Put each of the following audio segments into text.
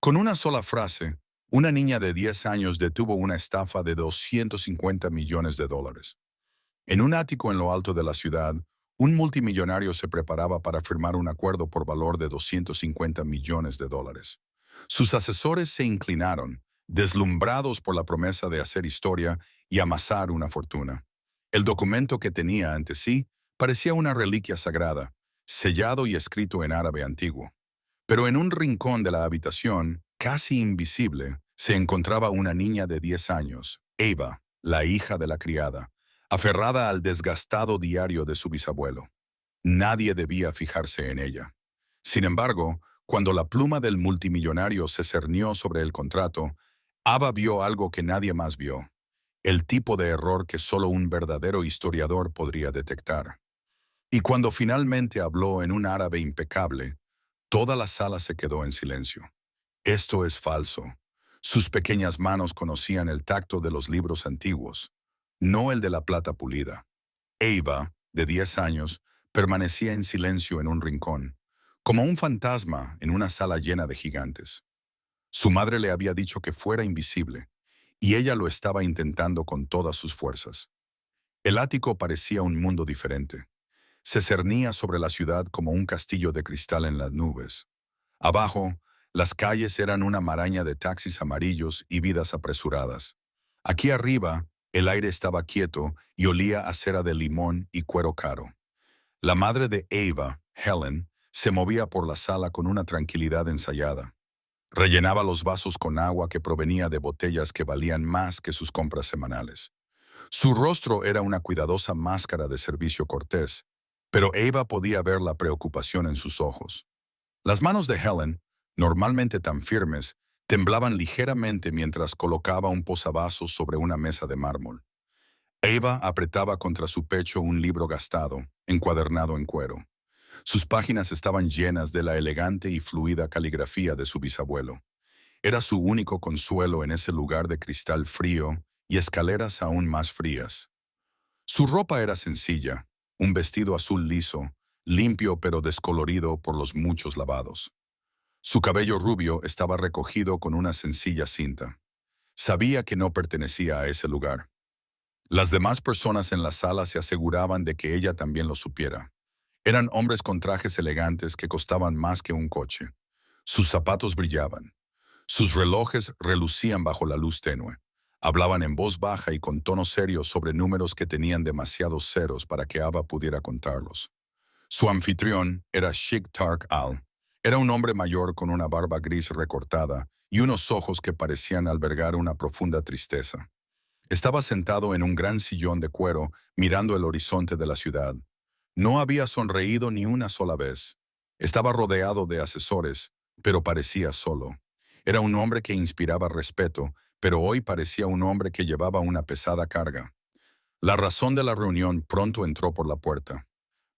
Con una sola frase, una niña de 10 años detuvo una estafa de 250 millones de dólares. En un ático en lo alto de la ciudad, un multimillonario se preparaba para firmar un acuerdo por valor de 250 millones de dólares. Sus asesores se inclinaron, deslumbrados por la promesa de hacer historia y amasar una fortuna. El documento que tenía ante sí parecía una reliquia sagrada, sellado y escrito en árabe antiguo. Pero en un rincón de la habitación, casi invisible, se encontraba una niña de 10 años, Eva, la hija de la criada, aferrada al desgastado diario de su bisabuelo. Nadie debía fijarse en ella. Sin embargo, cuando la pluma del multimillonario se cernió sobre el contrato, Ava vio algo que nadie más vio, el tipo de error que solo un verdadero historiador podría detectar. Y cuando finalmente habló en un árabe impecable, toda la sala se quedó en silencio. Esto es falso. Sus pequeñas manos conocían el tacto de los libros antiguos, no el de la plata pulida. Eva, de 10 años, permanecía en silencio en un rincón, como un fantasma en una sala llena de gigantes. Su madre le había dicho que fuera invisible, y ella lo estaba intentando con todas sus fuerzas. El ático parecía un mundo diferente. Se cernía sobre la ciudad como un castillo de cristal en las nubes. Abajo, las calles eran una maraña de taxis amarillos y vidas apresuradas. Aquí arriba, el aire estaba quieto y olía a cera de limón y cuero caro. La madre de Eva, Helen, se movía por la sala con una tranquilidad ensayada. Rellenaba los vasos con agua que provenía de botellas que valían más que sus compras semanales. Su rostro era una cuidadosa máscara de servicio cortés, pero Eva podía ver la preocupación en sus ojos. Las manos de Helen, normalmente tan firmes, temblaban ligeramente mientras colocaba un posavasos sobre una mesa de mármol. Eva apretaba contra su pecho un libro gastado, encuadernado en cuero. Sus páginas estaban llenas de la elegante y fluida caligrafía de su bisabuelo. Era su único consuelo en ese lugar de cristal frío y escaleras aún más frías. Su ropa era sencilla, un vestido azul liso, limpio pero descolorido por los muchos lavados. Su cabello rubio estaba recogido con una sencilla cinta. Sabía que no pertenecía a ese lugar. Las demás personas en la sala se aseguraban de que ella también lo supiera. Eran hombres con trajes elegantes que costaban más que un coche. Sus zapatos brillaban. Sus relojes relucían bajo la luz tenue. Hablaban en voz baja y con tono serio sobre números que tenían demasiados ceros para que Ava pudiera contarlos. Su anfitrión era Sheikh Tark Al. Era un hombre mayor con una barba gris recortada y unos ojos que parecían albergar una profunda tristeza. Estaba sentado en un gran sillón de cuero, mirando el horizonte de la ciudad. No había sonreído ni una sola vez. Estaba rodeado de asesores, pero parecía solo. Era un hombre que inspiraba respeto, pero hoy parecía un hombre que llevaba una pesada carga. La razón de la reunión pronto entró por la puerta.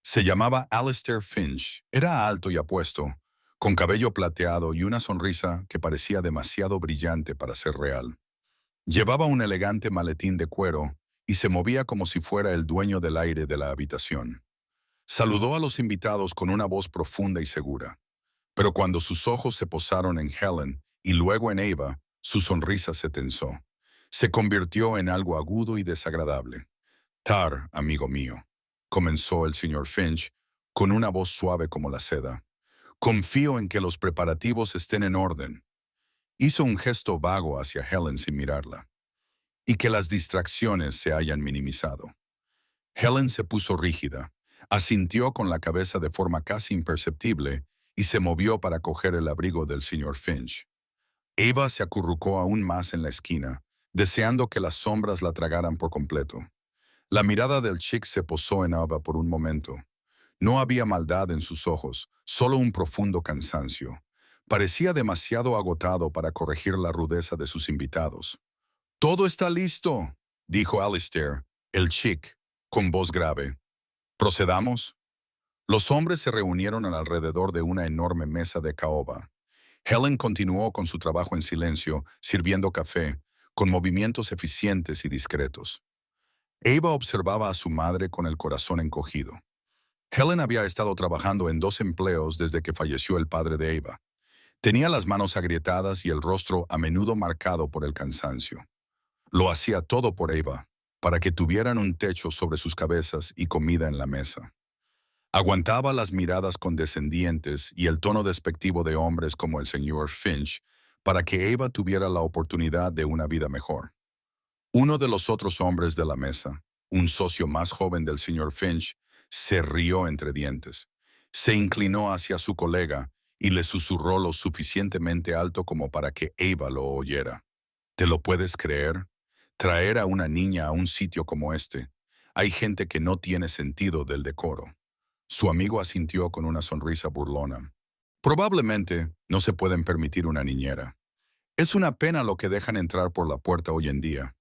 Se llamaba Alistair Finch. Era alto y apuesto, con cabello plateado y una sonrisa que parecía demasiado brillante para ser real. Llevaba un elegante maletín de cuero y se movía como si fuera el dueño del aire de la habitación. Saludó a los invitados con una voz profunda y segura, pero cuando sus ojos se posaron en Helen y luego en Eva, su sonrisa se tensó. Se convirtió en algo agudo y desagradable. Tar, amigo mío, comenzó el señor Finch con una voz suave como la seda. Confío en que los preparativos estén en orden. Hizo un gesto vago hacia Helen sin mirarla. Y que las distracciones se hayan minimizado. Helen se puso rígida, asintió con la cabeza de forma casi imperceptible y se movió para coger el abrigo del señor Finch. Eva se acurrucó aún más en la esquina, deseando que las sombras la tragaran por completo. La mirada del chick se posó en Ava por un momento. No había maldad en sus ojos, solo un profundo cansancio. Parecía demasiado agotado para corregir la rudeza de sus invitados. «Todo está listo», dijo Alistair, el chick, con voz grave. «¿Procedamos?» Los hombres se reunieron alrededor de una enorme mesa de caoba. Helen continuó con su trabajo en silencio, sirviendo café, con movimientos eficientes y discretos. Eva observaba a su madre con el corazón encogido. Helen había estado trabajando en 2 empleos desde que falleció el padre de Eva. Tenía las manos agrietadas y el rostro a menudo marcado por el cansancio. Lo hacía todo por Eva, para que tuvieran un techo sobre sus cabezas y comida en la mesa. Aguantaba las miradas condescendientes y el tono despectivo de hombres como el señor Finch para que Eva tuviera la oportunidad de una vida mejor. Uno de los otros hombres de la mesa, un socio más joven del señor Finch, se rió entre dientes. Se inclinó hacia su colega y le susurró lo suficientemente alto como para que Eva lo oyera. ¿Te lo puedes creer? Traer a una niña a un sitio como este. Hay gente que no tiene sentido del decoro. Su amigo asintió con una sonrisa burlona. Probablemente no se pueden permitir una niñera. Es una pena lo que dejan entrar por la puerta hoy en día.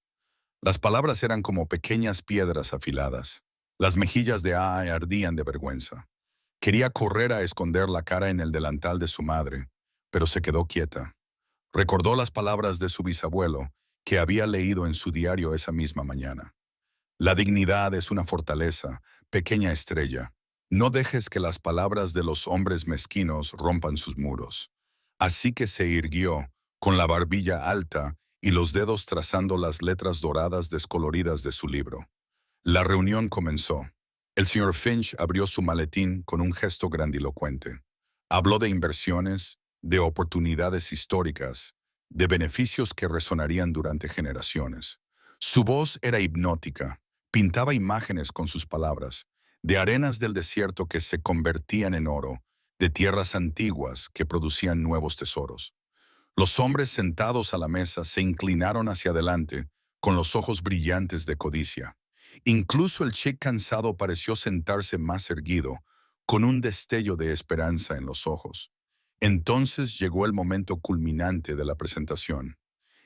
Las palabras eran como pequeñas piedras afiladas. Las mejillas de Aa ardían de vergüenza. Quería correr a esconder la cara en el delantal de su madre, pero se quedó quieta. Recordó las palabras de su bisabuelo, que había leído en su diario esa misma mañana. La dignidad es una fortaleza, pequeña estrella. No dejes que las palabras de los hombres mezquinos rompan sus muros. Así que se irguió, con la barbilla alta y los dedos trazando las letras doradas descoloridas de su libro. La reunión comenzó. El señor Finch abrió su maletín con un gesto grandilocuente. Habló de inversiones, de oportunidades históricas, de beneficios que resonarían durante generaciones. Su voz era hipnótica, pintaba imágenes con sus palabras, de arenas del desierto que se convertían en oro, de tierras antiguas que producían nuevos tesoros. Los hombres sentados a la mesa se inclinaron hacia adelante, con los ojos brillantes de codicia. Incluso el chic cansado pareció sentarse más erguido, con un destello de esperanza en los ojos. Entonces llegó el momento culminante de la presentación.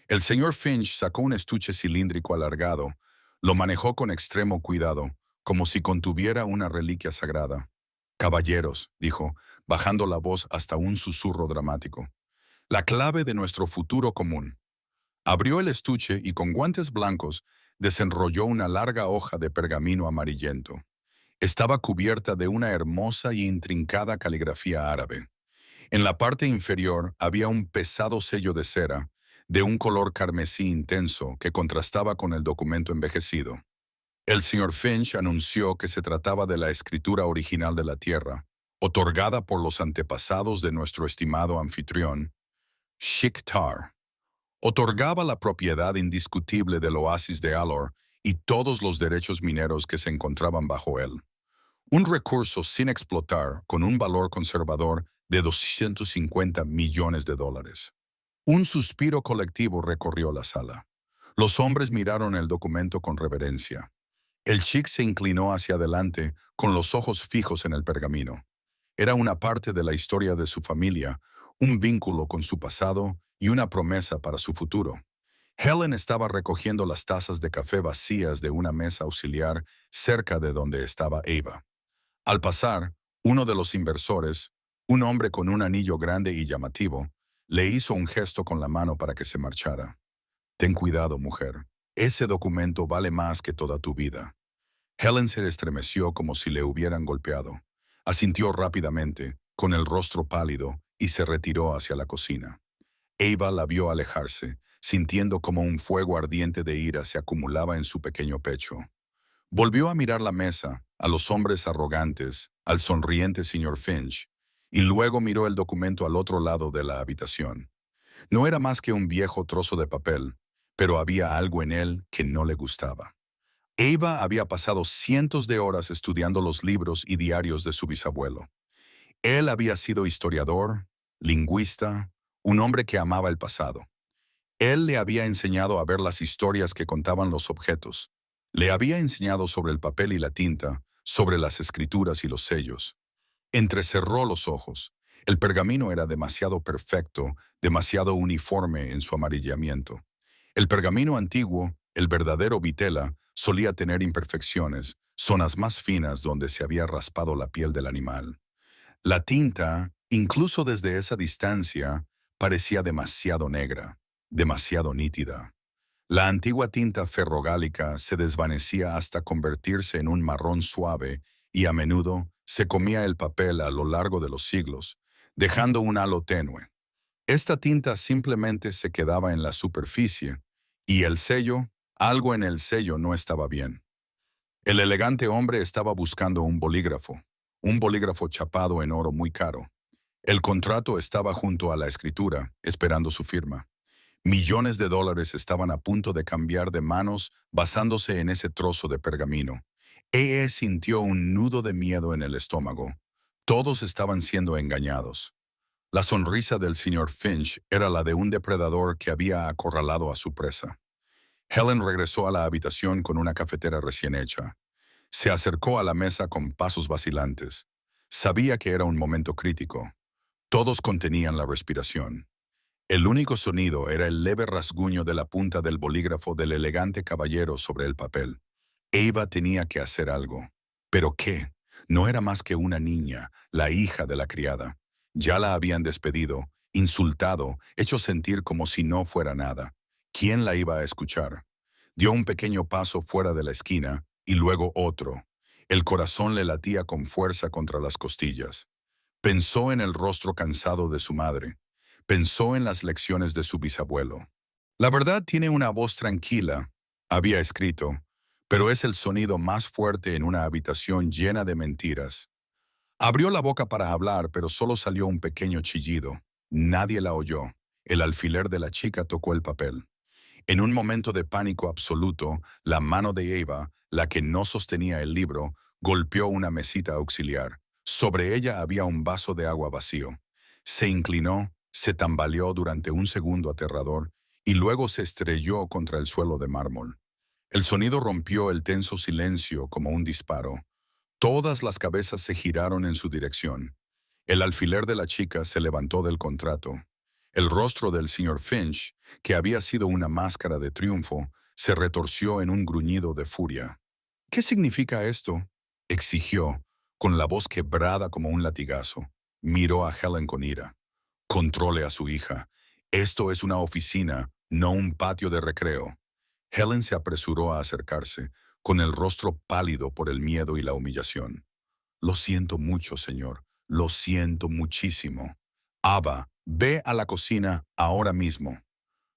El señor Finch sacó un estuche cilíndrico alargado, lo manejó con extremo cuidado, como si contuviera una reliquia sagrada. «Caballeros», dijo, bajando la voz hasta un susurro dramático, «la clave de nuestro futuro común». Abrió el estuche y con guantes blancos desenrolló una larga hoja de pergamino amarillento. Estaba cubierta de una hermosa y intrincada caligrafía árabe. En la parte inferior había un pesado sello de cera, de un color carmesí intenso que contrastaba con el documento envejecido. El señor Finch anunció que se trataba de la escritura original de la Tierra, otorgada por los antepasados de nuestro estimado anfitrión, Shiktar. Otorgaba la propiedad indiscutible del oasis de Alor y todos los derechos mineros que se encontraban bajo él. Un recurso sin explotar con un valor conservador de 250 millones de dólares. Un suspiro colectivo recorrió la sala. Los hombres miraron el documento con reverencia. El chic se inclinó hacia adelante con los ojos fijos en el pergamino. Era una parte de la historia de su familia, un vínculo con su pasado y una promesa para su futuro. Helen estaba recogiendo las tazas de café vacías de una mesa auxiliar cerca de donde estaba Eva. Al pasar, uno de los inversores, un hombre con un anillo grande y llamativo, le hizo un gesto con la mano para que se marchara. «Ten cuidado, mujer. Ese documento vale más que toda tu vida». Helen se estremeció como si le hubieran golpeado. Asintió rápidamente, con el rostro pálido, y se retiró hacia la cocina. Eva la vio alejarse, sintiendo como un fuego ardiente de ira se acumulaba en su pequeño pecho. Volvió a mirar la mesa, a los hombres arrogantes, al sonriente señor Finch, y luego miró el documento al otro lado de la habitación. No era más que un viejo trozo de papel, pero había algo en él que no le gustaba. Eva había pasado cientos de horas estudiando los libros y diarios de su bisabuelo. Él había sido historiador, lingüista, un hombre que amaba el pasado. Él le había enseñado a ver las historias que contaban los objetos. Le había enseñado sobre el papel y la tinta, sobre las escrituras y los sellos. Entrecerró los ojos. El pergamino era demasiado perfecto, demasiado uniforme en su amarillamiento. El pergamino antiguo, el verdadero vitela, solía tener imperfecciones, zonas más finas donde se había raspado la piel del animal. La tinta, incluso desde esa distancia, parecía demasiado negra, demasiado nítida. La antigua tinta ferrogálica se desvanecía hasta convertirse en un marrón suave y a menudo se comía el papel a lo largo de los siglos, dejando un halo tenue. Esta tinta simplemente se quedaba en la superficie, y el sello, algo en el sello no estaba bien. El elegante hombre estaba buscando un bolígrafo chapado en oro muy caro. El contrato estaba junto a la escritura, esperando su firma. Millones de dólares estaban a punto de cambiar de manos basándose en ese trozo de pergamino. Sintió un nudo de miedo en el estómago. Todos estaban siendo engañados. La sonrisa del señor Finch era la de un depredador que había acorralado a su presa. Helen regresó a la habitación con una cafetera recién hecha. Se acercó a la mesa con pasos vacilantes. Sabía que era un momento crítico. Todos contenían la respiración. El único sonido era el leve rasguño de la punta del bolígrafo del elegante caballero sobre el papel. Eva tenía que hacer algo. ¿Pero qué? No era más que una niña, la hija de la criada. Ya la habían despedido, insultado, hecho sentir como si no fuera nada. ¿Quién la iba a escuchar? Dio un pequeño paso fuera de la esquina y luego otro. El corazón le latía con fuerza contra las costillas. Pensó en el rostro cansado de su madre. Pensó en las lecciones de su bisabuelo. La verdad tiene una voz tranquila, había escrito, pero es el sonido más fuerte en una habitación llena de mentiras. Abrió la boca para hablar, pero solo salió un pequeño chillido. Nadie la oyó. El alfiler de la chica tocó el papel. En un momento de pánico absoluto, la mano de Eva, la que no sostenía el libro, golpeó una mesita auxiliar. Sobre ella había un vaso de agua vacío. Se inclinó, se tambaleó durante un segundo aterrador y luego se estrelló contra el suelo de mármol. El sonido rompió el tenso silencio como un disparo. Todas las cabezas se giraron en su dirección. El alfiler de la chica se levantó del contrato. El rostro del señor Finch, que había sido una máscara de triunfo, se retorció en un gruñido de furia. ¿Qué significa esto? Exigió, con la voz quebrada como un latigazo. Miró a Helen con ira. Controle a su hija. Esto es una oficina, no un patio de recreo. Helen se apresuró a acercarse, con el rostro pálido por el miedo y la humillación. Lo siento mucho, señor. Lo siento muchísimo. Ava, ve a la cocina ahora mismo.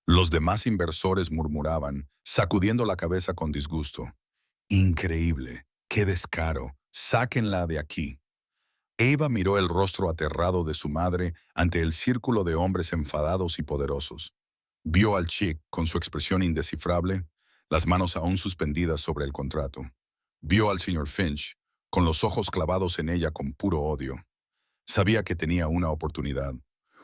Los demás inversores murmuraban, sacudiendo la cabeza con disgusto. Increíble. ¡Qué descaro! Sáquenla de aquí. Eva miró el rostro aterrado de su madre ante el círculo de hombres enfadados y poderosos. Vio al chic con su expresión indescifrable, las manos aún suspendidas sobre el contrato. Vio al señor Finch, con los ojos clavados en ella con puro odio. Sabía que tenía una oportunidad.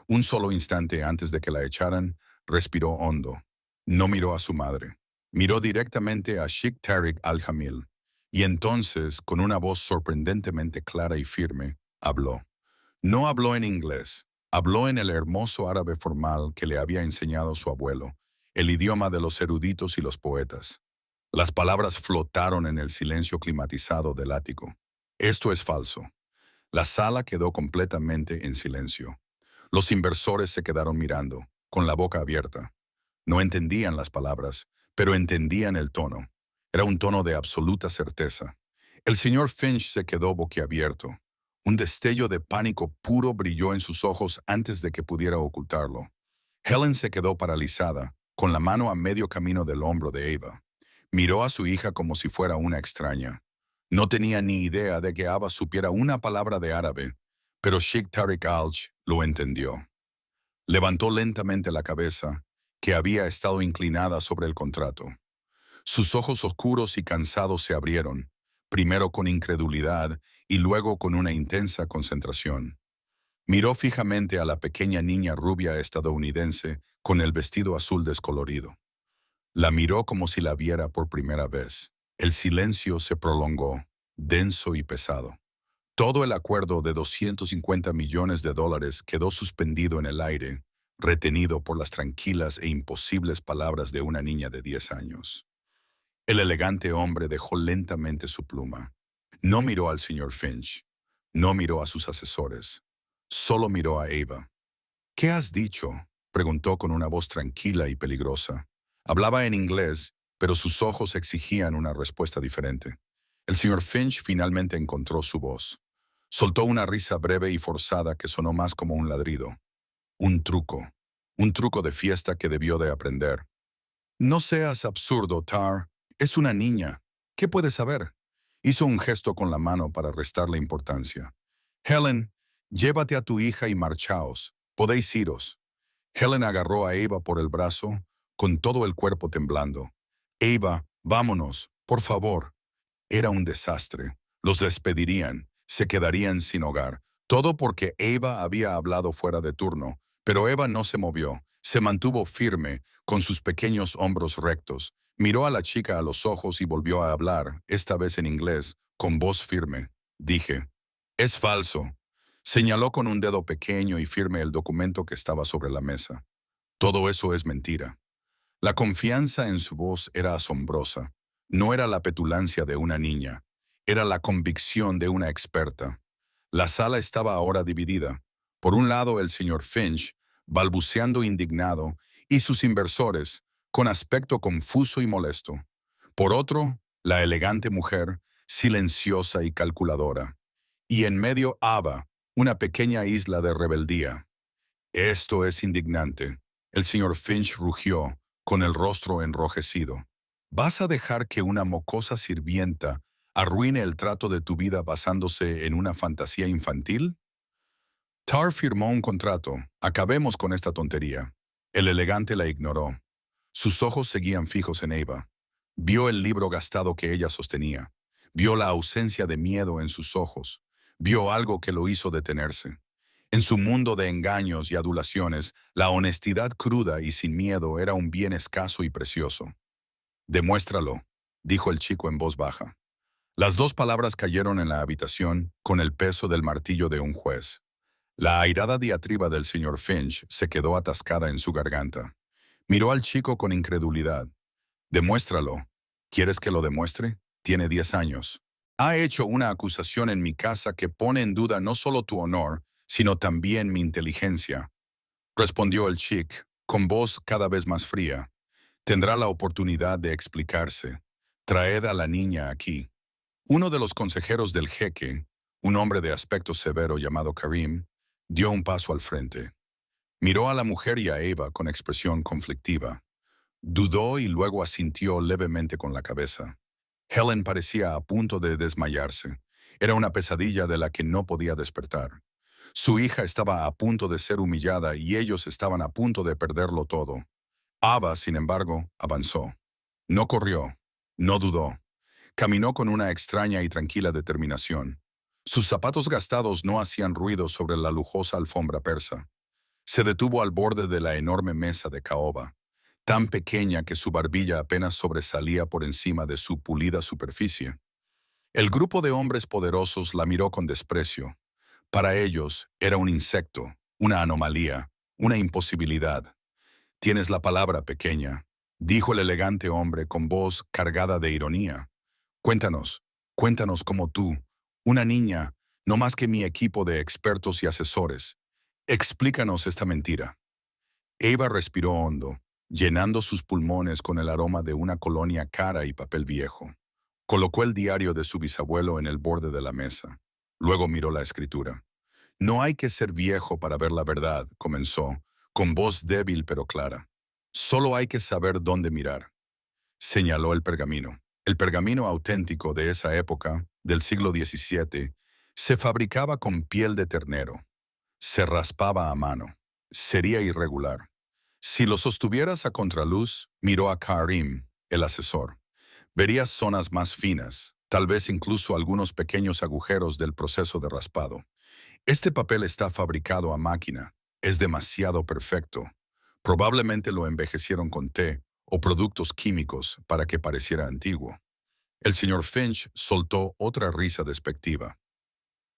Un solo instante antes de que la echaran, respiró hondo. No miró a su madre. Miró directamente a Sheikh Tariq Al-Jamil. Y entonces, con una voz sorprendentemente clara y firme, habló. No habló en inglés. Habló en el hermoso árabe formal que le había enseñado su abuelo, el idioma de los eruditos y los poetas. Las palabras flotaron en el silencio climatizado del ático. Esto es falso. La sala quedó completamente en silencio. Los inversores se quedaron mirando, con la boca abierta. No entendían las palabras, pero entendían el tono. Era un tono de absoluta certeza. El señor Finch se quedó boquiabierto. Un destello de pánico puro brilló en sus ojos antes de que pudiera ocultarlo. Helen se quedó paralizada, con la mano a medio camino del hombro de Eva. Miró a su hija como si fuera una extraña. No tenía ni idea de que Ava supiera una palabra de árabe, pero Sheikh Tariq Alj lo entendió. Levantó lentamente la cabeza, que había estado inclinada sobre el contrato. Sus ojos oscuros y cansados se abrieron, primero con incredulidad y luego con una intensa concentración. Miró fijamente a la pequeña niña rubia estadounidense con el vestido azul descolorido. La miró como si la viera por primera vez. El silencio se prolongó, denso y pesado. Todo el acuerdo de 250 millones de dólares quedó suspendido en el aire, retenido por las tranquilas e imposibles palabras de una niña de 10 años. El elegante hombre dejó lentamente su pluma. No miró al señor Finch. No miró a sus asesores. Solo miró a Eva. ¿Qué has dicho?, preguntó con una voz tranquila y peligrosa. Hablaba en inglés, pero sus ojos exigían una respuesta diferente. El señor Finch finalmente encontró su voz. Soltó una risa breve y forzada que sonó más como un ladrido. Un truco. Un truco de fiesta que debió de aprender. No seas absurdo, Tar. Es una niña. ¿Qué puede saber? Hizo un gesto con la mano para restarle importancia. Helen, llévate a tu hija y marchaos. Podéis iros. Helen agarró a Eva por el brazo, con todo el cuerpo temblando. Eva, vámonos, por favor. Era un desastre. Los despedirían, se quedarían sin hogar. Todo porque Eva había hablado fuera de turno. Pero Eva no se movió, se mantuvo firme, con sus pequeños hombros rectos. Miró a la chica a los ojos y volvió a hablar, esta vez en inglés, con voz firme. Dije, es falso. Señaló con un dedo pequeño y firme el documento que estaba sobre la mesa. Todo eso es mentira. La confianza en su voz era asombrosa. No era la petulancia de una niña, era la convicción de una experta. La sala estaba ahora dividida. Por un lado el señor Finch, balbuceando indignado, y sus inversores, con aspecto confuso y molesto. Por otro, la elegante mujer, silenciosa y calculadora. Y en medio Ava, una pequeña isla de rebeldía. Esto es indignante. El señor Finch rugió, con el rostro enrojecido. ¿Vas a dejar que una mocosa sirvienta arruine el trato de tu vida basándose en una fantasía infantil? Tar firmó un contrato. Acabemos con esta tontería. El elegante la ignoró. Sus ojos seguían fijos en Eva. Vio el libro gastado que ella sostenía. Vio la ausencia de miedo en sus ojos. Vio algo que lo hizo detenerse. En su mundo de engaños y adulaciones, la honestidad cruda y sin miedo era un bien escaso y precioso. Demuéstralo, dijo el chico en voz baja. Las dos palabras cayeron en la habitación con el peso del martillo de un juez. La airada diatriba del señor Finch se quedó atascada en su garganta. Miró al chico con incredulidad. Demuéstralo. ¿Quieres que lo demuestre? Tiene 10 años. Ha hecho una acusación en mi casa que pone en duda no solo tu honor, sino también mi inteligencia. Respondió el chic, con voz cada vez más fría. Tendrá la oportunidad de explicarse. Traed a la niña aquí. Uno de los consejeros del jeque, un hombre de aspecto severo llamado Karim, dio un paso al frente. Miró a la mujer y a Eva con expresión conflictiva. Dudó y luego asintió levemente con la cabeza. Helen parecía a punto de desmayarse. Era una pesadilla de la que no podía despertar. Su hija estaba a punto de ser humillada y ellos estaban a punto de perderlo todo. Ava, sin embargo, avanzó. No corrió, no dudó. Caminó con una extraña y tranquila determinación. Sus zapatos gastados no hacían ruido sobre la lujosa alfombra persa. Se detuvo al borde de la enorme mesa de caoba, tan pequeña que su barbilla apenas sobresalía por encima de su pulida superficie. El grupo de hombres poderosos la miró con desprecio. Para ellos era un insecto, una anomalía, una imposibilidad. Tienes la palabra, pequeña, dijo el elegante hombre con voz cargada de ironía. Cuéntanos, cuéntanos cómo tú, una niña, no más que mi equipo de expertos y asesores. Explícanos esta mentira. Eva respiró hondo, llenando sus pulmones con el aroma de una colonia cara y papel viejo. Colocó el diario de su bisabuelo en el borde de la mesa. Luego miró la escritura. No hay que ser viejo para ver la verdad, comenzó, con voz débil pero clara. Solo hay que saber dónde mirar. Señaló el pergamino. El pergamino auténtico de esa época, del siglo XVII, se fabricaba con piel de ternero. Se raspaba a mano. Sería irregular. Si lo sostuvieras a contraluz, miró a Karim, el asesor. Verías zonas más finas, tal vez incluso algunos pequeños agujeros del proceso de raspado. Este papel está fabricado a máquina. Es demasiado perfecto. Probablemente lo envejecieron con té o productos químicos para que pareciera antiguo. El señor Finch soltó otra risa despectiva.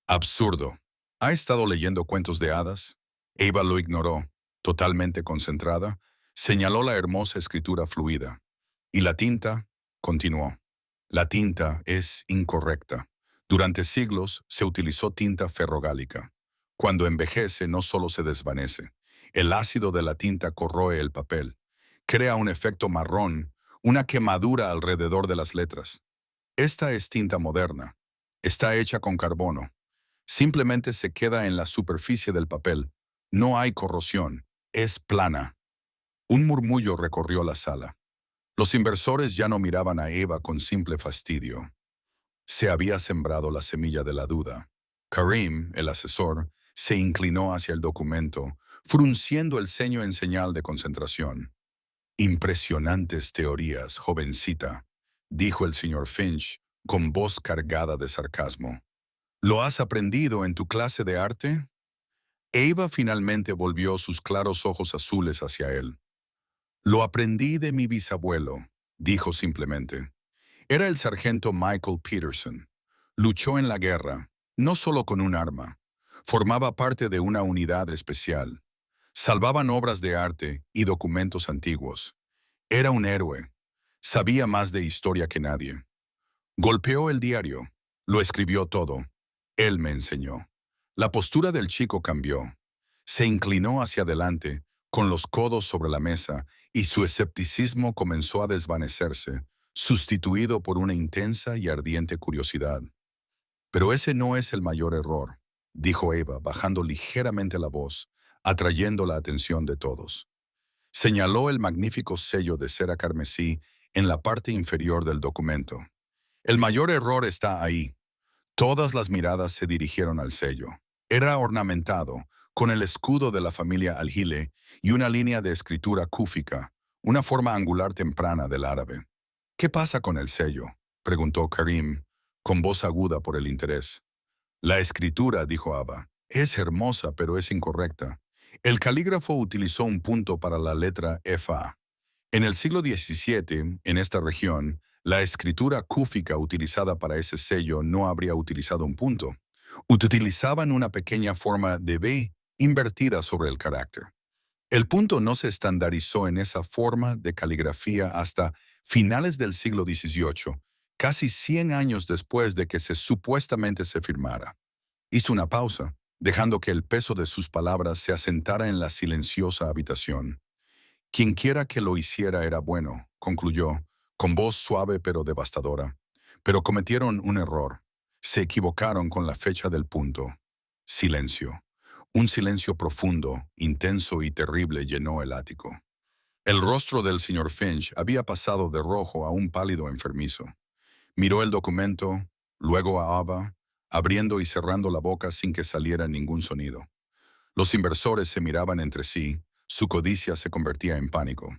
Absurdo. ¿Ha estado leyendo cuentos de hadas? Eva lo ignoró, totalmente concentrada, señaló la hermosa escritura fluida. ¿Y la tinta? Continuó. La tinta es incorrecta. Durante siglos se utilizó tinta ferrogálica. Cuando envejece no solo se desvanece. El ácido de la tinta corroe el papel. Crea un efecto marrón, una quemadura alrededor de las letras. Esta es tinta moderna. Está hecha con carbono. Simplemente se queda en la superficie del papel. No hay corrosión. Es plana. Un murmullo recorrió la sala. Los inversores ya no miraban a Eva con simple fastidio. Se había sembrado la semilla de la duda. Karim, el asesor, se inclinó hacia el documento, frunciendo el ceño en señal de concentración. Impresionantes teorías, jovencita, dijo el señor Finch, con voz cargada de sarcasmo. ¿Lo has aprendido en tu clase de arte? Eva finalmente volvió sus claros ojos azules hacia él. Lo aprendí de mi bisabuelo, dijo simplemente. Era el sargento Michael Peterson. Luchó en la guerra, no solo con un arma. Formaba parte de una unidad especial. Salvaban obras de arte y documentos antiguos. Era un héroe. Sabía más de historia que nadie. Golpeó el diario. Lo escribió todo. Él me enseñó. La postura del chico cambió. Se inclinó hacia adelante, con los codos sobre la mesa, y su escepticismo comenzó a desvanecerse, sustituido por una intensa y ardiente curiosidad. Pero ese no es el mayor error, dijo Eva, bajando ligeramente la voz, atrayendo la atención de todos. Señaló el magnífico sello de cera carmesí en la parte inferior del documento. El mayor error está ahí. Todas las miradas se dirigieron al sello. Era ornamentado, con el escudo de la familia Al-Hile y una línea de escritura cúfica, una forma angular temprana del árabe. ¿Qué pasa con el sello?, preguntó Karim, con voz aguda por el interés. La escritura, dijo Aba, es hermosa pero es incorrecta. El calígrafo utilizó un punto para la letra Fa. En el siglo XVII, en esta región, la escritura cúfica utilizada para ese sello no habría utilizado un punto. Utilizaban una pequeña forma de B invertida sobre el carácter. El punto no se estandarizó en esa forma de caligrafía hasta finales del siglo XVIII, casi 100 años después de que supuestamente se firmara. Hizo una pausa, dejando que el peso de sus palabras se asentara en la silenciosa habitación. Quienquiera que lo hiciera era bueno, concluyó, con voz suave pero devastadora. Pero cometieron un error. Se equivocaron con la fecha del punto. Silencio. Un silencio profundo, intenso y terrible llenó el ático. El rostro del señor Finch había pasado de rojo a un pálido enfermizo. Miró el documento, luego a Ava, abriendo y cerrando la boca sin que saliera ningún sonido. Los inversores se miraban entre sí, su codicia se convertía en pánico.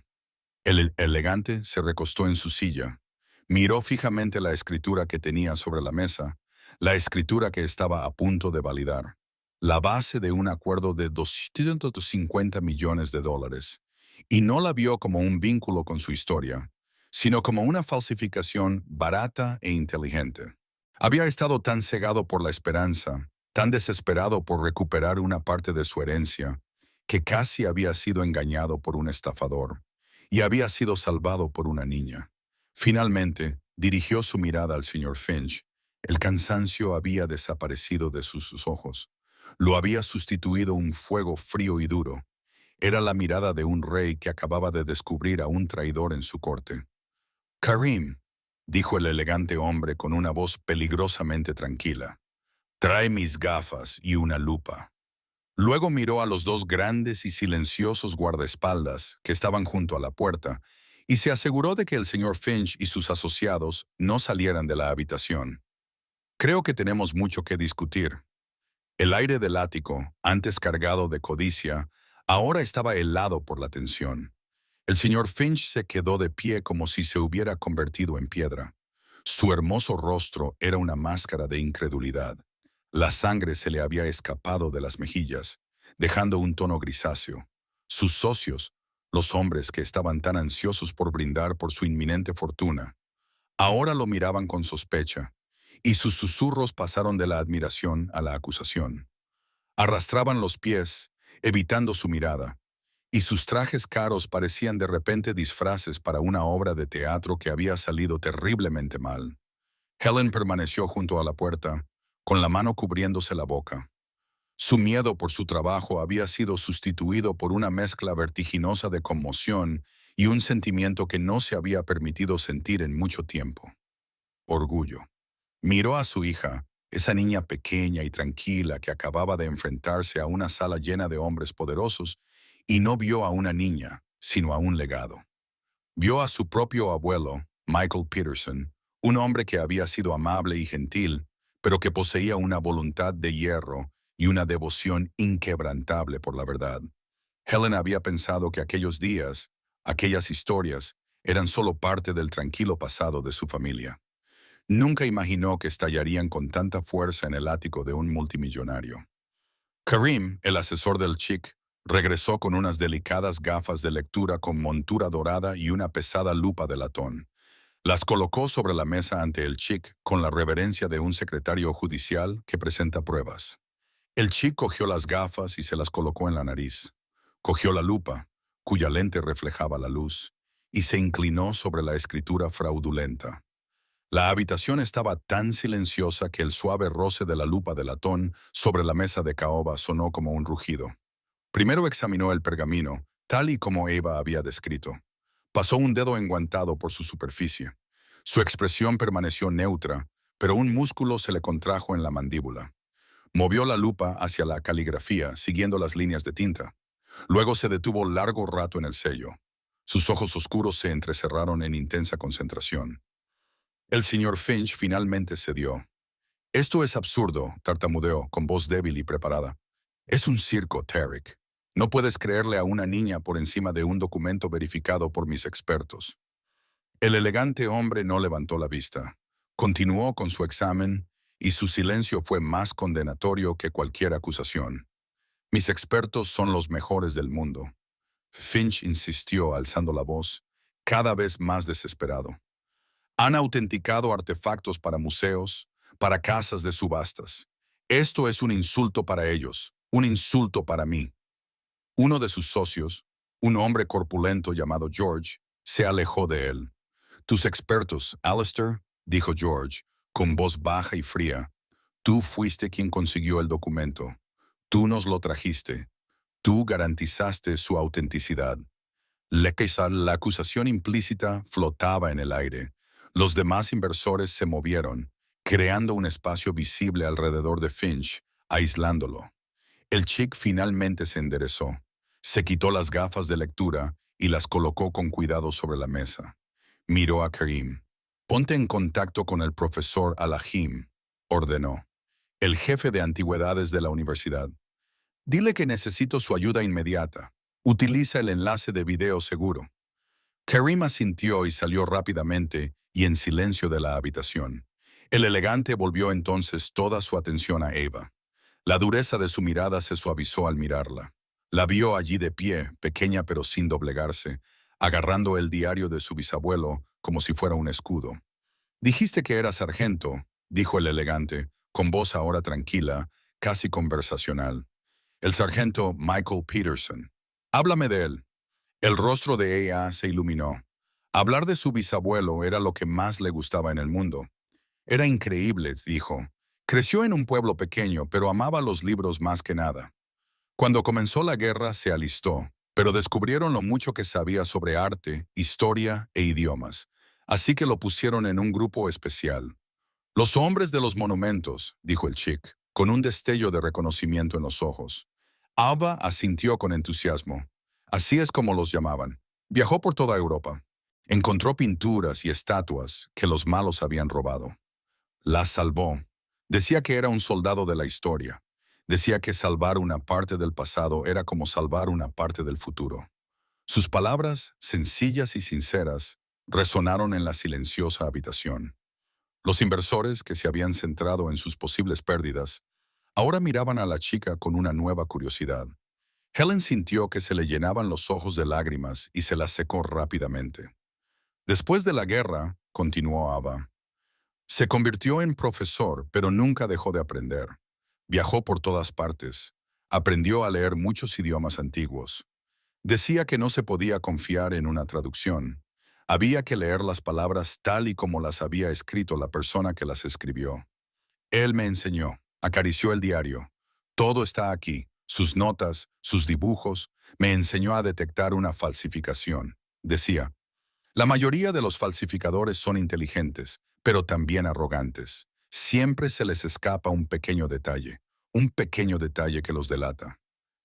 El elegante se recostó en su silla, miró fijamente la escritura que tenía sobre la mesa, la escritura que estaba a punto de validar, la base de un acuerdo de $250 millones, y no la vio como un vínculo con su historia, sino como una falsificación barata e inteligente. Había estado tan cegado por la esperanza, tan desesperado por recuperar una parte de su herencia, que casi había sido engañado por un estafador y había sido salvado por una niña. Finalmente, dirigió su mirada al señor Finch. El cansancio había desaparecido de sus ojos. Lo había sustituido un fuego frío y duro. Era la mirada de un rey que acababa de descubrir a un traidor en su corte. «Karim», dijo el elegante hombre con una voz peligrosamente tranquila, «trae mis gafas y una lupa». Luego miró a los dos grandes y silenciosos guardaespaldas que estaban junto a la puerta y se aseguró de que el señor Finch y sus asociados no salieran de la habitación. «Creo que tenemos mucho que discutir». El aire del ático, antes cargado de codicia, ahora estaba helado por la tensión. El señor Finch se quedó de pie como si se hubiera convertido en piedra. Su hermoso rostro era una máscara de incredulidad. La sangre se le había escapado de las mejillas, dejando un tono grisáceo. Sus socios, los hombres que estaban tan ansiosos por brindar por su inminente fortuna, ahora lo miraban con sospecha, y sus susurros pasaron de la admiración a la acusación. Arrastraban los pies, evitando su mirada, y sus trajes caros parecían de repente disfraces para una obra de teatro que había salido terriblemente mal. Helen permaneció junto a la puerta, con la mano cubriéndose la boca. Su miedo por su trabajo había sido sustituido por una mezcla vertiginosa de conmoción y un sentimiento que no se había permitido sentir en mucho tiempo: orgullo. Miró a su hija, esa niña pequeña y tranquila que acababa de enfrentarse a una sala llena de hombres poderosos, y no vio a una niña, sino a un legado. Vio a su propio abuelo, Michael Peterson, un hombre que había sido amable y gentil, pero que poseía una voluntad de hierro y una devoción inquebrantable por la verdad. Helen había pensado que aquellos días, aquellas historias, eran solo parte del tranquilo pasado de su familia. Nunca imaginó que estallarían con tanta fuerza en el ático de un multimillonario. Karim, el asesor del chic, regresó con unas delicadas gafas de lectura con montura dorada y una pesada lupa de latón. Las colocó sobre la mesa ante el chic con la reverencia de un secretario judicial que presenta pruebas. El chic cogió las gafas y se las colocó en la nariz. Cogió la lupa, cuya lente reflejaba la luz, y se inclinó sobre la escritura fraudulenta. La habitación estaba tan silenciosa que el suave roce de la lupa de latón sobre la mesa de caoba sonó como un rugido. Primero examinó el pergamino, tal y como Eva había descrito. Pasó un dedo enguantado por su superficie. Su expresión permaneció neutra, pero un músculo se le contrajo en la mandíbula. Movió la lupa hacia la caligrafía, siguiendo las líneas de tinta. Luego se detuvo largo rato en el sello. Sus ojos oscuros se entrecerraron en intensa concentración. El señor Finch finalmente cedió. Esto es absurdo, tartamudeó, con voz débil y preparada. Es un circo, Tarek. No puedes creerle a una niña por encima de un documento verificado por mis expertos. El elegante hombre no levantó la vista. Continuó con su examen y su silencio fue más condenatorio que cualquier acusación. Mis expertos son los mejores del mundo. Finch insistió, alzando la voz, cada vez más desesperado. Han autenticado artefactos para museos, para casas de subastas. Esto es un insulto para ellos, un insulto para mí. Uno de sus socios, un hombre corpulento llamado George, se alejó de él. Tus expertos, Alistair, dijo George, con voz baja y fría, tú fuiste quien consiguió el documento. Tú nos lo trajiste. Tú garantizaste su autenticidad. La acusación implícita flotaba en el aire. Los demás inversores se movieron, creando un espacio visible alrededor de Finch, aislándolo. El chic finalmente se enderezó. Se quitó las gafas de lectura y las colocó con cuidado sobre la mesa. Miró a Karim. Ponte en contacto con el profesor Alahim, ordenó, el jefe de antigüedades de la universidad. Dile que necesito su ayuda inmediata. Utiliza el enlace de video seguro. Karim asintió y salió rápidamente y en silencio de la habitación. El elegante volvió entonces toda su atención a Eva. La dureza de su mirada se suavizó al mirarla. La vio allí de pie, pequeña pero sin doblegarse, agarrando el diario de su bisabuelo como si fuera un escudo. Dijiste que era sargento, dijo el elegante, con voz ahora tranquila, casi conversacional. El sargento Michael Peterson. Háblame de él. El rostro de ella se iluminó. Hablar de su bisabuelo era lo que más le gustaba en el mundo. Era increíble, dijo. Creció en un pueblo pequeño, pero amaba los libros más que nada. Cuando comenzó la guerra se alistó, pero descubrieron lo mucho que sabía sobre arte, historia e idiomas, así que lo pusieron en un grupo especial. Los hombres de los monumentos, dijo el chic, con un destello de reconocimiento en los ojos. Alba asintió con entusiasmo. Así es como los llamaban. Viajó por toda Europa. Encontró pinturas y estatuas que los malos habían robado. Las salvó. Decía que era un soldado de la historia. Decía que salvar una parte del pasado era como salvar una parte del futuro. Sus palabras, sencillas y sinceras, resonaron en la silenciosa habitación. Los inversores, que se habían centrado en sus posibles pérdidas, ahora miraban a la chica con una nueva curiosidad. Helen sintió que se le llenaban los ojos de lágrimas y se las secó rápidamente. Después de la guerra, continuó Ava, se convirtió en profesor, pero nunca dejó de aprender. Viajó por todas partes. Aprendió a leer muchos idiomas antiguos. Decía que no se podía confiar en una traducción. Había que leer las palabras tal y como las había escrito la persona que las escribió. Él me enseñó, acarició el diario. Todo está aquí, sus notas, sus dibujos. Me enseñó a detectar una falsificación. Decía, la mayoría de los falsificadores son inteligentes, pero también arrogantes. Siempre se les escapa un pequeño detalle que los delata.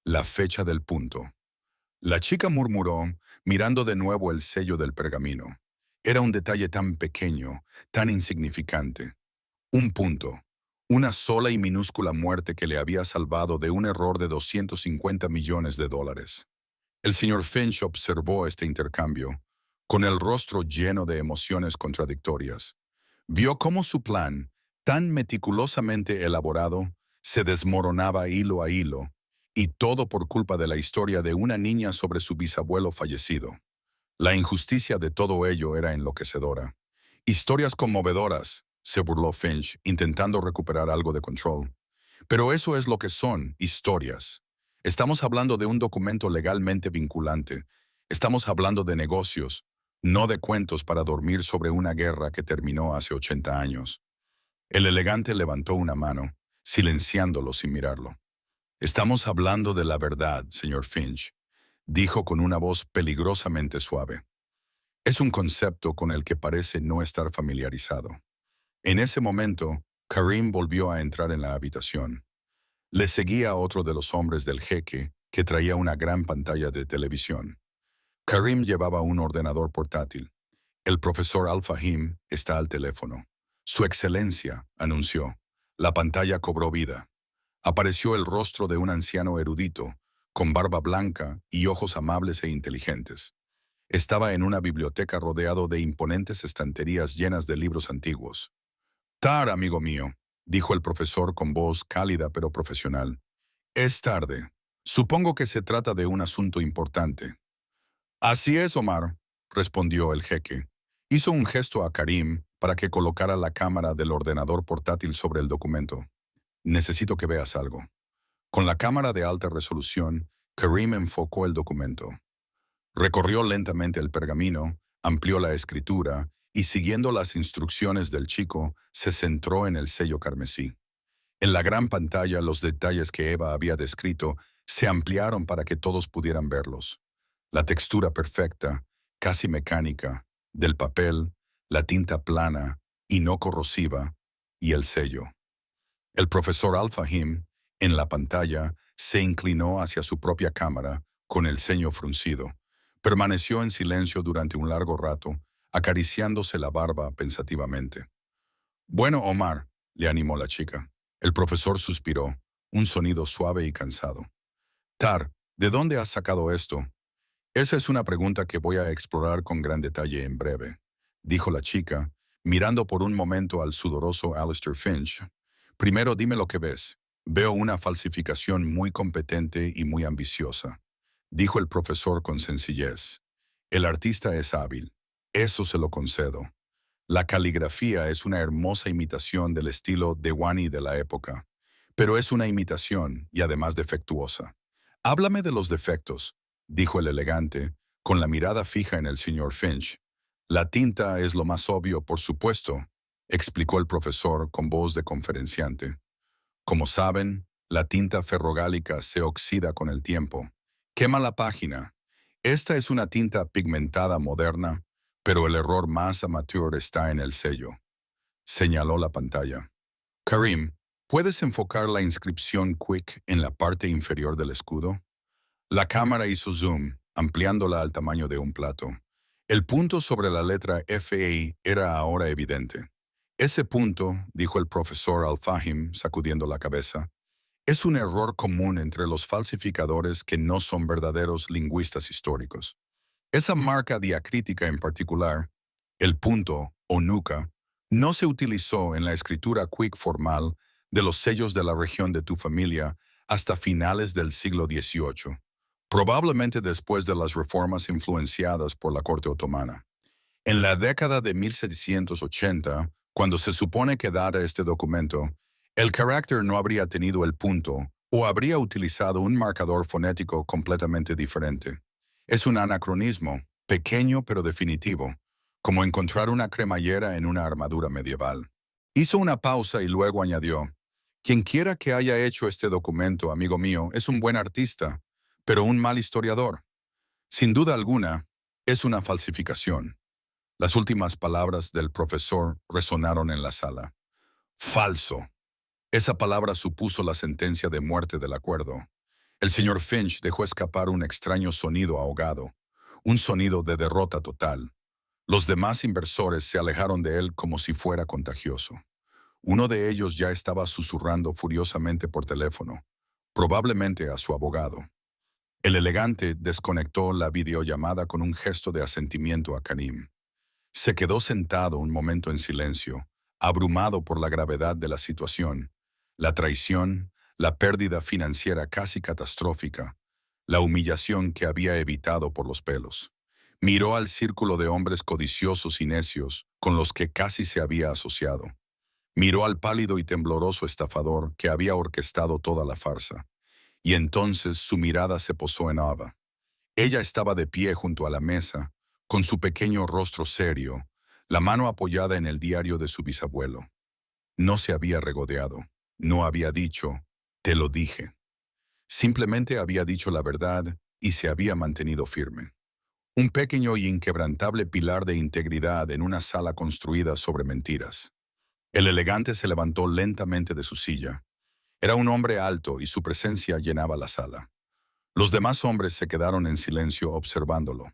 La fecha del punto. La chica murmuró, mirando de nuevo el sello del pergamino. Era un detalle tan pequeño, tan insignificante. Un punto. Una sola y minúscula muerte que le había salvado de un error de 250 millones de dólares. El señor Finch observó este intercambio, con el rostro lleno de emociones contradictorias. Vio cómo su plan, tan meticulosamente elaborado, se desmoronaba hilo a hilo, y todo por culpa de la historia de una niña sobre su bisabuelo fallecido. La injusticia de todo ello era enloquecedora. Historias conmovedoras, se burló Finch, intentando recuperar algo de control. Pero eso es lo que son, historias. Estamos hablando de un documento legalmente vinculante. Estamos hablando de negocios, no de cuentos para dormir sobre una guerra que terminó hace 80 años. El elegante levantó una mano, silenciándolo sin mirarlo. Estamos hablando de la verdad, señor Finch, dijo con una voz peligrosamente suave. Es un concepto con el que parece no estar familiarizado. En ese momento, Karim volvió a entrar en la habitación. Le seguía otro de los hombres del jeque, que traía una gran pantalla de televisión. Karim llevaba un ordenador portátil. El profesor Al-Fahim está al teléfono. Su excelencia, anunció. La pantalla cobró vida. Apareció el rostro de un anciano erudito, con barba blanca y ojos amables e inteligentes. Estaba en una biblioteca rodeado de imponentes estanterías llenas de libros antiguos. Tar, amigo mío, dijo el profesor con voz cálida pero profesional. Es tarde. Supongo que se trata de un asunto importante. Así es, Omar, respondió el jeque. Hizo un gesto a Karim para que colocara la cámara del ordenador portátil sobre el documento. Necesito que veas algo. Con la cámara de alta resolución, Karim enfocó el documento. Recorrió lentamente el pergamino, amplió la escritura y, siguiendo las instrucciones del chico, se centró en el sello carmesí. En la gran pantalla, los detalles que Eva había descrito se ampliaron para que todos pudieran verlos. La textura perfecta, casi mecánica, del papel, la tinta plana y no corrosiva, y el sello. El profesor Al-Fahim, en la pantalla, se inclinó hacia su propia cámara, con el ceño fruncido. Permaneció en silencio durante un largo rato, acariciándose la barba pensativamente. Bueno, Omar, le animó la chica. El profesor suspiró, un sonido suave y cansado. Tar, ¿de dónde has sacado esto? Esa es una pregunta que voy a explorar con gran detalle en breve, dijo la chica, mirando por un momento al sudoroso Alistair Finch. Primero dime lo que ves. Veo una falsificación muy competente y muy ambiciosa, dijo el profesor con sencillez. El artista es hábil. Eso se lo concedo. La caligrafía es una hermosa imitación del estilo Dewani de la época, pero es una imitación y además defectuosa. Háblame de los defectos, dijo el elegante, con la mirada fija en el señor Finch. La tinta es lo más obvio, por supuesto, explicó el profesor con voz de conferenciante. Como saben, la tinta ferrogálica se oxida con el tiempo. Quema la página. Esta es una tinta pigmentada moderna, pero el error más amateur está en el sello. Señaló la pantalla. Karim, ¿puedes enfocar la inscripción Quick en la parte inferior del escudo? La cámara hizo zoom, ampliándola al tamaño de un plato. El punto sobre la letra FA era ahora evidente. Ese punto, dijo el profesor Al-Fahim, sacudiendo la cabeza, es un error común entre los falsificadores que no son verdaderos lingüistas históricos. Esa marca diacrítica en particular, el punto o nuca, no se utilizó en la escritura Quick formal de los sellos de la región de tu familia hasta finales del siglo XVIII, probablemente después de las reformas influenciadas por la corte otomana. En la década de 1780, cuando se supone que data este documento, el carácter no habría tenido el punto o habría utilizado un marcador fonético completamente diferente. Es un anacronismo, pequeño pero definitivo, como encontrar una cremallera en una armadura medieval. Hizo una pausa y luego añadió, quien quiera que haya hecho este documento, amigo mío, es un buen artista, pero un mal historiador. Sin duda alguna, es una falsificación. Las últimas palabras del profesor resonaron en la sala. Falso. Esa palabra supuso la sentencia de muerte del acuerdo. El señor Finch dejó escapar un extraño sonido ahogado, un sonido de derrota total. Los demás inversores se alejaron de él como si fuera contagioso. Uno de ellos ya estaba susurrando furiosamente por teléfono, probablemente a su abogado. El elegante desconectó la videollamada con un gesto de asentimiento a Karim. Se quedó sentado un momento en silencio, abrumado por la gravedad de la situación, la traición, la pérdida financiera casi catastrófica, la humillación que había evitado por los pelos. Miró al círculo de hombres codiciosos y necios con los que casi se había asociado. Miró al pálido y tembloroso estafador que había orquestado toda la farsa. Y entonces su mirada se posó en Ava. Ella estaba de pie junto a la mesa, con su pequeño rostro serio, la mano apoyada en el diario de su bisabuelo. No se había regodeado, no había dicho, te lo dije. Simplemente había dicho la verdad y se había mantenido firme. Un pequeño y inquebrantable pilar de integridad en una sala construida sobre mentiras. El elegante se levantó lentamente de su silla. Era un hombre alto y su presencia llenaba la sala. Los demás hombres se quedaron en silencio observándolo.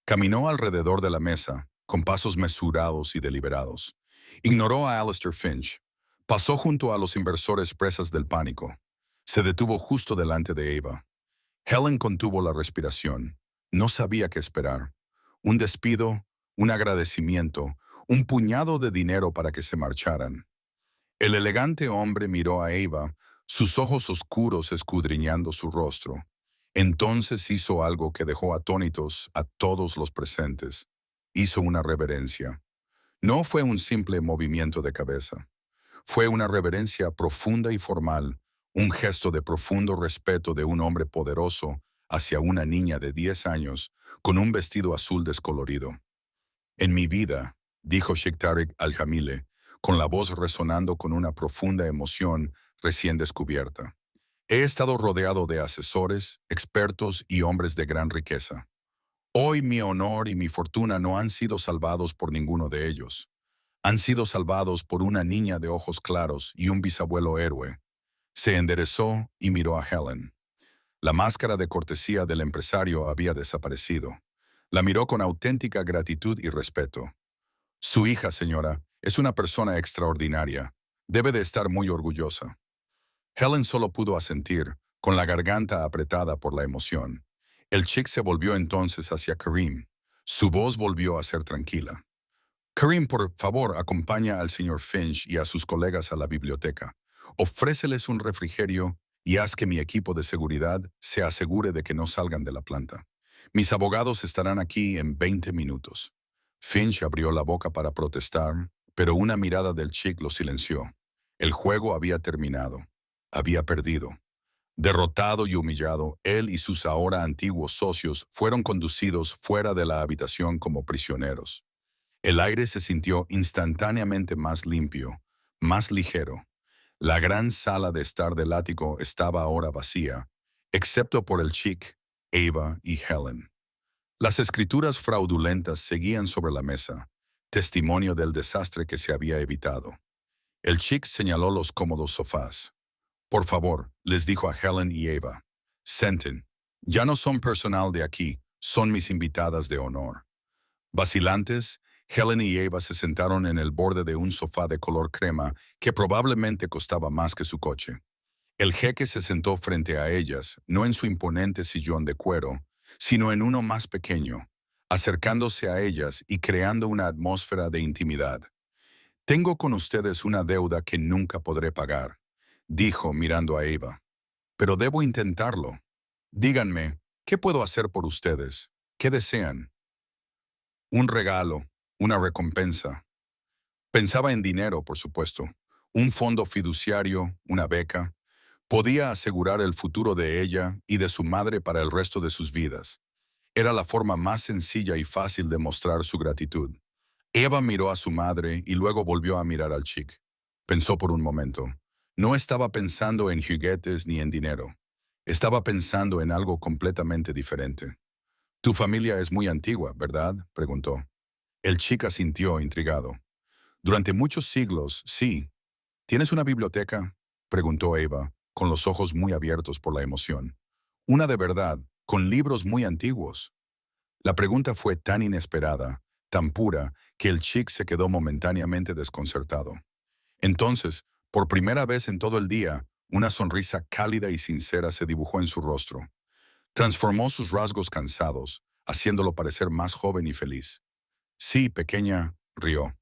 Caminó alrededor de la mesa, con pasos mesurados y deliberados. Ignoró a Alistair Finch. Pasó junto a los inversores presas del pánico. Se detuvo justo delante de Ava. Helen contuvo la respiración. No sabía qué esperar. Un despido, un agradecimiento, un puñado de dinero para que se marcharan. El elegante hombre miró a Ava, sus ojos oscuros escudriñando su rostro. Entonces hizo algo que dejó atónitos a todos los presentes. Hizo una reverencia. No fue un simple movimiento de cabeza. Fue una reverencia profunda y formal, un gesto de profundo respeto de un hombre poderoso hacia una niña de 10 años con un vestido azul descolorido. En mi vida, dijo Sheikh Tariq Al-Jamile, con la voz resonando con una profunda emoción recién descubierta. He estado rodeado de asesores, expertos y hombres de gran riqueza. Hoy mi honor y mi fortuna no han sido salvados por ninguno de ellos. Han sido salvados por una niña de ojos claros y un bisabuelo héroe. Se enderezó y miró a Helen. La máscara de cortesía del empresario había desaparecido. La miró con auténtica gratitud y respeto. Su hija, señora, es una persona extraordinaria. Debe de estar muy orgullosa. Helen solo pudo asentir, con la garganta apretada por la emoción. El chick se volvió entonces hacia Karim. Su voz volvió a ser tranquila. Karim, por favor, acompaña al señor Finch y a sus colegas a la biblioteca. Ofréceles un refrigerio y haz que mi equipo de seguridad se asegure de que no salgan de la planta. Mis abogados estarán aquí en 20 minutos. Finch abrió la boca para protestar, pero una mirada del chick lo silenció. El juego había terminado. Había perdido. Derrotado y humillado, él y sus ahora antiguos socios fueron conducidos fuera de la habitación como prisioneros. El aire se sintió instantáneamente más limpio, más ligero. La gran sala de estar del ático estaba ahora vacía, excepto por el chick, Ava y Helen. Las escrituras fraudulentas seguían sobre la mesa, testimonio del desastre que se había evitado. El chick señaló los cómodos sofás. Por favor, les dijo a Helen y Ava. Senten. Ya no son personal de aquí, son mis invitadas de honor. Vacilantes, Helen y Ava se sentaron en el borde de un sofá de color crema que probablemente costaba más que su coche. El jeque se sentó frente a ellas, no en su imponente sillón de cuero, sino en uno más pequeño, acercándose a ellas y creando una atmósfera de intimidad. Tengo con ustedes una deuda que nunca podré pagar, dijo mirando a Ava. Pero debo intentarlo. Díganme, ¿qué puedo hacer por ustedes? ¿Qué desean? Un regalo, una recompensa. Pensaba en dinero, por supuesto. Un fondo fiduciario, una beca. Podía asegurar el futuro de ella y de su madre para el resto de sus vidas. Era la forma más sencilla y fácil de mostrar su gratitud. Eva miró a su madre y luego volvió a mirar al chick. Pensó por un momento. No estaba pensando en juguetes ni en dinero. Estaba pensando en algo completamente diferente. «Tu familia es muy antigua, ¿verdad?», preguntó. El chick asintió, intrigado. «Durante muchos siglos, sí. ¿Tienes una biblioteca?», preguntó Eva, con los ojos muy abiertos por la emoción. Una de verdad, con libros muy antiguos. La pregunta fue tan inesperada, tan pura, que el chick se quedó momentáneamente desconcertado. Entonces, por primera vez en todo el día, una sonrisa cálida y sincera se dibujó en su rostro. Transformó sus rasgos cansados, haciéndolo parecer más joven y feliz. Sí, pequeña, rió.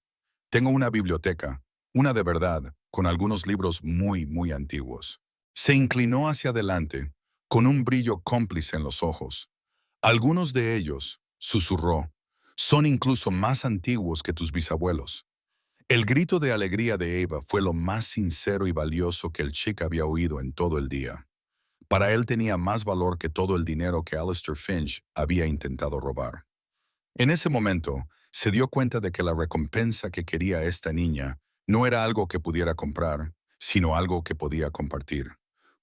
Tengo una biblioteca, una de verdad, con algunos libros muy, muy antiguos. Se inclinó hacia adelante, con un brillo cómplice en los ojos. Algunos de ellos, susurró, son incluso más antiguos que tus bisabuelos. El grito de alegría de Eva fue lo más sincero y valioso que el chick había oído en todo el día. Para él tenía más valor que todo el dinero que Alistair Finch había intentado robar. En ese momento, se dio cuenta de que la recompensa que quería esta niña no era algo que pudiera comprar, sino algo que podía compartir.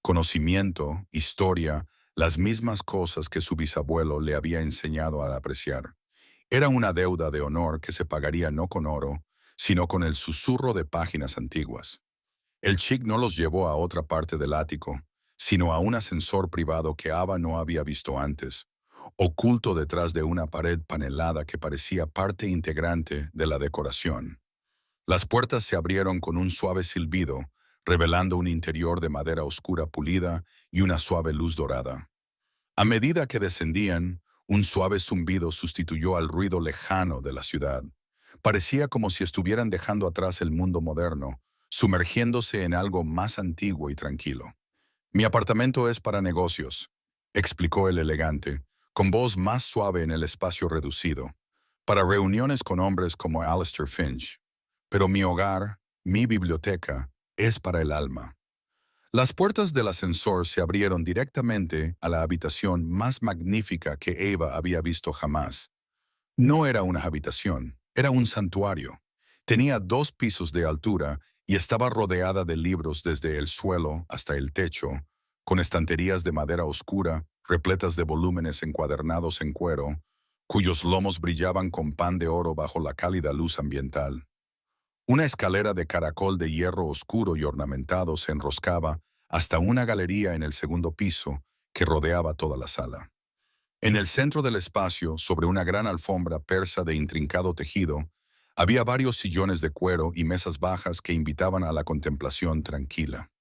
Conocimiento, historia, las mismas cosas que su bisabuelo le había enseñado a apreciar. Era una deuda de honor que se pagaría no con oro, sino con el susurro de páginas antiguas. El chick no los llevó a otra parte del ático, sino a un ascensor privado que Ava no había visto antes, oculto detrás de una pared panelada que parecía parte integrante de la decoración. Las puertas se abrieron con un suave silbido, revelando un interior de madera oscura pulida y una suave luz dorada. A medida que descendían, un suave zumbido sustituyó al ruido lejano de la ciudad. Parecía como si estuvieran dejando atrás el mundo moderno, sumergiéndose en algo más antiguo y tranquilo. Mi apartamento es para negocios, explicó el elegante, con voz más suave en el espacio reducido, para reuniones con hombres como Alistair Finch. Pero mi hogar, mi biblioteca, es para el alma. Las puertas del ascensor se abrieron directamente a la habitación más magnífica que Eva había visto jamás. No era una habitación, era un santuario. Tenía 2 pisos de altura y estaba rodeada de libros desde el suelo hasta el techo, con estanterías de madera oscura, repletas de volúmenes encuadernados en cuero, cuyos lomos brillaban con pan de oro bajo la cálida luz ambiental. Una escalera de caracol de hierro oscuro y ornamentado se enroscaba hasta una galería en el segundo piso que rodeaba toda la sala. En el centro del espacio, sobre una gran alfombra persa de intrincado tejido, había varios sillones de cuero y mesas bajas que invitaban a la contemplación tranquila.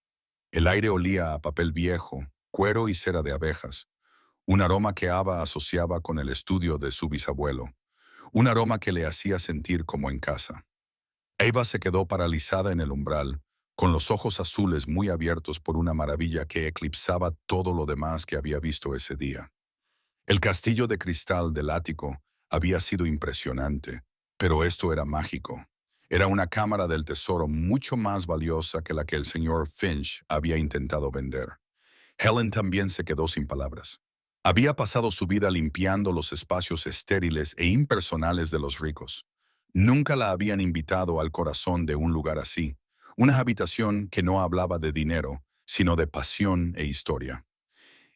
El aire olía a papel viejo, cuero y cera de abejas, un aroma que Ava asociaba con el estudio de su bisabuelo, un aroma que le hacía sentir como en casa. Ava se quedó paralizada en el umbral, con los ojos azules muy abiertos por una maravilla que eclipsaba todo lo demás que había visto ese día. El castillo de cristal del ático había sido impresionante, pero esto era mágico. Era una cámara del tesoro mucho más valiosa que la que el señor Finch había intentado vender. Helen también se quedó sin palabras. Había pasado su vida limpiando los espacios estériles e impersonales de los ricos. Nunca la habían invitado al corazón de un lugar así, una habitación que no hablaba de dinero, sino de pasión e historia.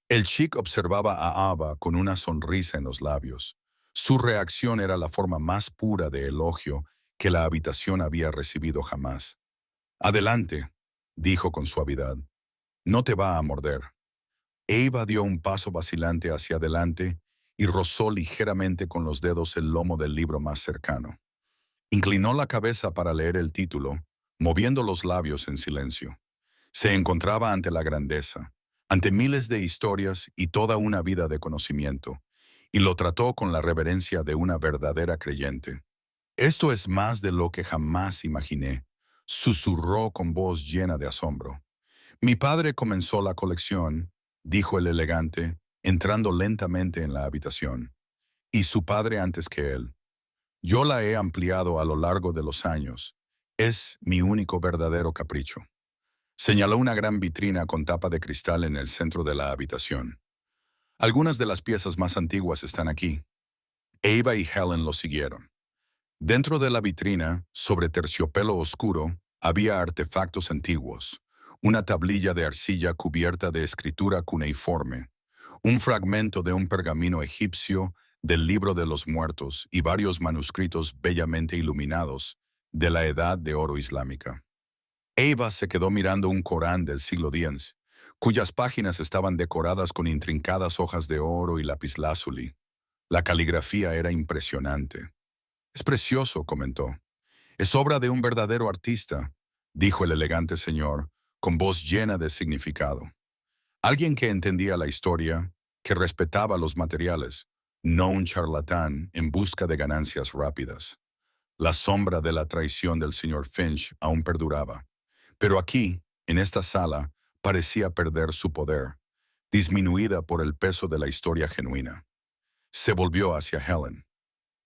El chick observaba a Ava con una sonrisa en los labios. Su reacción era la forma más pura de elogio que la habitación había recibido jamás. Adelante, dijo con suavidad. No te va a morder. Ava dio un paso vacilante hacia adelante y rozó ligeramente con los dedos el lomo del libro más cercano. Inclinó la cabeza para leer el título, moviendo los labios en silencio. Se encontraba ante la grandeza, ante miles de historias y toda una vida de conocimiento, y lo trató con la reverencia de una verdadera creyente. Esto es más de lo que jamás imaginé, susurró con voz llena de asombro. Mi padre comenzó la colección, dijo el elegante, entrando lentamente en la habitación, y su padre antes que él. Yo la he ampliado a lo largo de los años. Es mi único verdadero capricho. Señaló una gran vitrina con tapa de cristal en el centro de la habitación. Algunas de las piezas más antiguas están aquí. Ava y Helen lo siguieron. Dentro de la vitrina, sobre terciopelo oscuro, había artefactos antiguos. Una tablilla de arcilla cubierta de escritura cuneiforme, un fragmento de un pergamino egipcio del libro de los muertos y varios manuscritos bellamente iluminados de la Edad de Oro Islámica. Ava se quedó mirando un Corán del siglo X, cuyas páginas estaban decoradas con intrincadas hojas de oro y lapislázuli. La caligrafía era impresionante. «Es precioso», comentó. «Es obra de un verdadero artista», dijo el elegante señor, con voz llena de significado. Alguien que entendía la historia, que respetaba los materiales, no un charlatán en busca de ganancias rápidas. La sombra de la traición del señor Finch aún perduraba. Pero aquí, en esta sala, parecía perder su poder, disminuida por el peso de la historia genuina. Se volvió hacia Helen.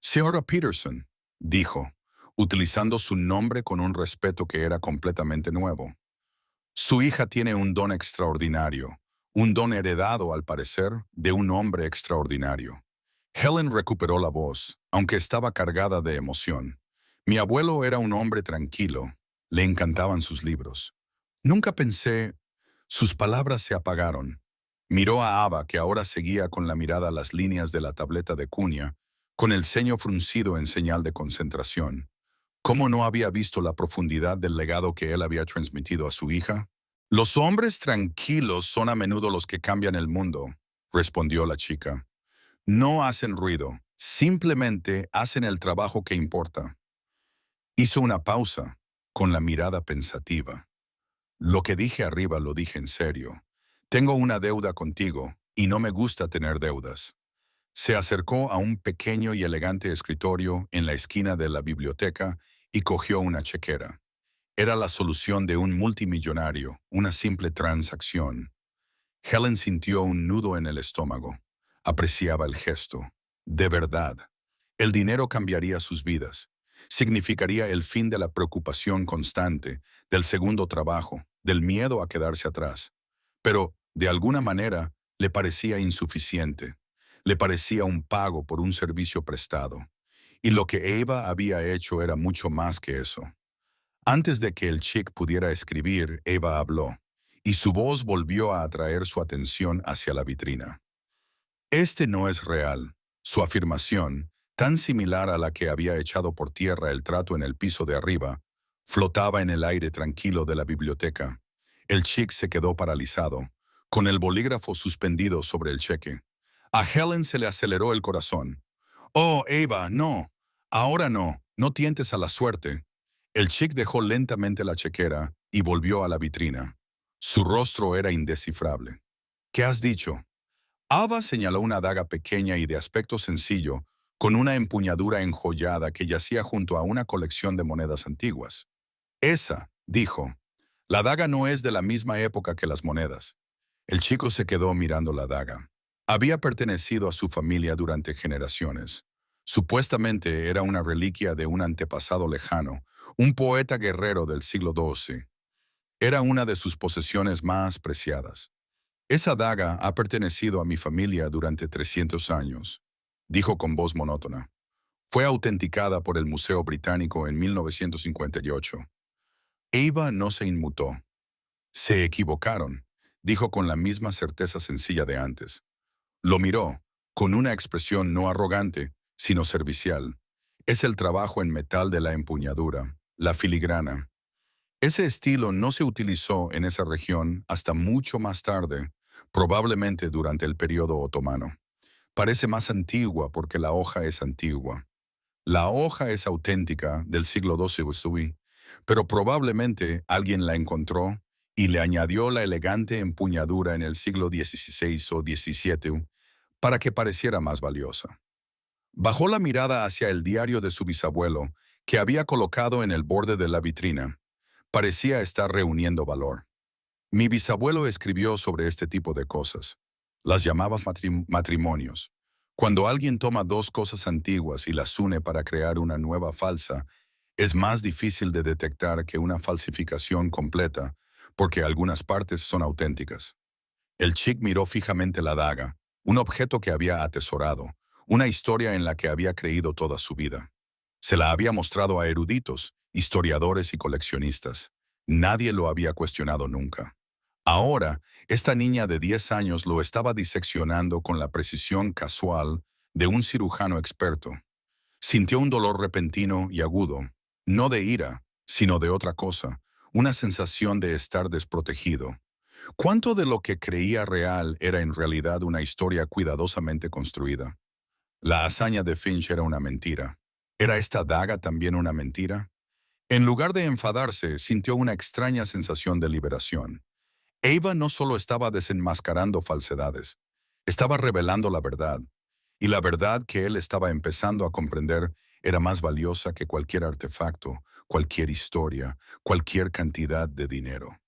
«Señora Peterson», dijo, utilizando su nombre con un respeto que era completamente nuevo. «Su hija tiene un don extraordinario, un don heredado, al parecer, de un hombre extraordinario». Helen recuperó la voz, aunque estaba cargada de emoción. «Mi abuelo era un hombre tranquilo. Le encantaban sus libros. Nunca pensé...» Sus palabras se apagaron. Miró a Ava, que ahora seguía con la mirada las líneas de la tableta de Cunha, con el ceño fruncido en señal de concentración. ¿Cómo no había visto la profundidad del legado que él había transmitido a su hija? «Los hombres tranquilos son a menudo los que cambian el mundo», respondió la chica. «No hacen ruido, simplemente hacen el trabajo que importa». Hizo una pausa, con la mirada pensativa. «Lo que dije arriba lo dije en serio. Tengo una deuda contigo, y no me gusta tener deudas». Se acercó a un pequeño y elegante escritorio en la esquina de la biblioteca y cogió una chequera. Era la solución de un multimillonario, una simple transacción. Helen sintió un nudo en el estómago. Apreciaba el gesto. De verdad. El dinero cambiaría sus vidas. Significaría el fin de la preocupación constante, del segundo trabajo, del miedo a quedarse atrás. Pero, de alguna manera, le parecía insuficiente. Le parecía un pago por un servicio prestado. Y lo que Eva había hecho era mucho más que eso. Antes de que el chick pudiera escribir, Eva habló, y su voz volvió a atraer su atención hacia la vitrina. «Este no es real». Su afirmación, tan similar a la que había echado por tierra el trato en el piso de arriba, flotaba en el aire tranquilo de la biblioteca. El chick se quedó paralizado, con el bolígrafo suspendido sobre el cheque. A Helen se le aceleró el corazón. «Oh, Eva, no. Ahora no. No tientes a la suerte». El chick dejó lentamente la chequera y volvió a la vitrina. Su rostro era indescifrable. «¿Qué has dicho?» Ava señaló una daga pequeña y de aspecto sencillo, con una empuñadura enjollada que yacía junto a una colección de monedas antiguas. «Esa», dijo. «La daga no es de la misma época que las monedas». El chico se quedó mirando la daga. Había pertenecido a su familia durante generaciones. Supuestamente era una reliquia de un antepasado lejano, un poeta guerrero del siglo XII. Era una de sus posesiones más preciadas. «Esa daga ha pertenecido a mi familia durante 300 años», dijo con voz monótona. «Fue autenticada por el Museo Británico en 1958. Eva no se inmutó. «Se equivocaron», dijo con la misma certeza sencilla de antes. Lo miró, con una expresión no arrogante, sino servicial. «Es el trabajo en metal de la empuñadura, la filigrana». Ese estilo no se utilizó en esa región hasta mucho más tarde, probablemente durante el periodo otomano. Parece más antigua porque la hoja es antigua. La hoja es auténtica del siglo XII, pero probablemente alguien la encontró y le añadió la elegante empuñadura en el siglo XVI o XVII para que pareciera más valiosa. Bajó la mirada hacia el diario de su bisabuelo, que había colocado en el borde de la vitrina. Parecía estar reuniendo valor. «Mi bisabuelo escribió sobre este tipo de cosas. Las llamaba matrimonios. Cuando alguien toma dos cosas antiguas y las une para crear una nueva falsa, es más difícil de detectar que una falsificación completa, porque algunas partes son auténticas». El chick miró fijamente la daga, un objeto que había atesorado, una historia en la que había creído toda su vida. Se la había mostrado a eruditos, historiadores y coleccionistas. Nadie lo había cuestionado nunca. Ahora, esta niña de 10 años lo estaba diseccionando con la precisión casual de un cirujano experto. Sintió un dolor repentino y agudo, no de ira, sino de otra cosa, una sensación de estar desprotegido. ¿Cuánto de lo que creía real era en realidad una historia cuidadosamente construida? La hazaña de Finch era una mentira. ¿Era esta daga también una mentira? En lugar de enfadarse, sintió una extraña sensación de liberación. Ava no solo estaba desenmascarando falsedades, estaba revelando la verdad. Y la verdad que él estaba empezando a comprender era más valiosa que cualquier artefacto, cualquier historia, cualquier cantidad de dinero.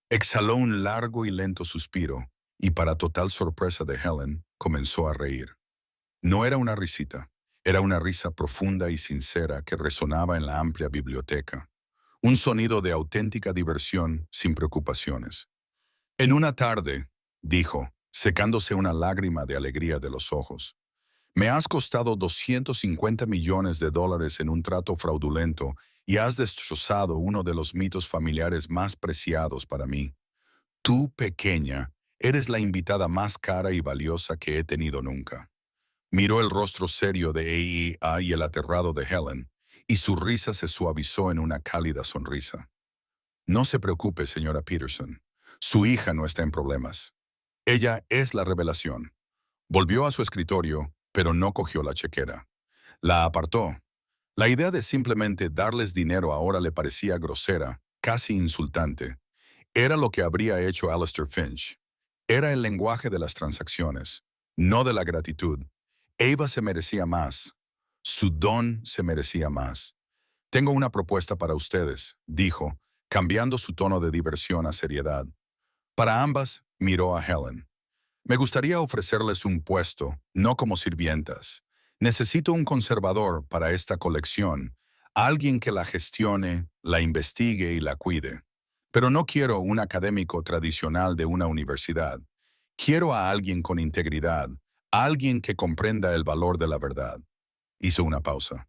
Exhaló un largo y lento suspiro, y para total sorpresa de Helen, comenzó a reír. No era una risita, era una risa profunda y sincera que resonaba en la amplia biblioteca. Un sonido de auténtica diversión sin preocupaciones. En una tarde, dijo, secándose una lágrima de alegría de los ojos, me has costado 250 millones de dólares en un trato fraudulento y has destrozado uno de los mitos familiares más preciados para mí. Tú, pequeña, eres la invitada más cara y valiosa que he tenido nunca. Miró el rostro serio de AEA y el aterrado de Helen, y su risa se suavizó en una cálida sonrisa. No se preocupe, señora Peterson. Su hija no está en problemas. Ella es la revelación. Volvió a su escritorio, pero no cogió la chequera. La apartó. La idea de simplemente darles dinero ahora le parecía grosera, casi insultante. Era lo que habría hecho Alistair Finch. Era el lenguaje de las transacciones, no de la gratitud. Ava se merecía más. Su don se merecía más. Tengo una propuesta para ustedes, dijo, cambiando su tono de diversión a seriedad. Para ambas, miró a Helen. Me gustaría ofrecerles un puesto, no como sirvientas. Necesito un conservador para esta colección, alguien que la gestione, la investigue y la cuide. Pero no quiero un académico tradicional de una universidad. Quiero a alguien con integridad, alguien que comprenda el valor de la verdad. Hizo una pausa.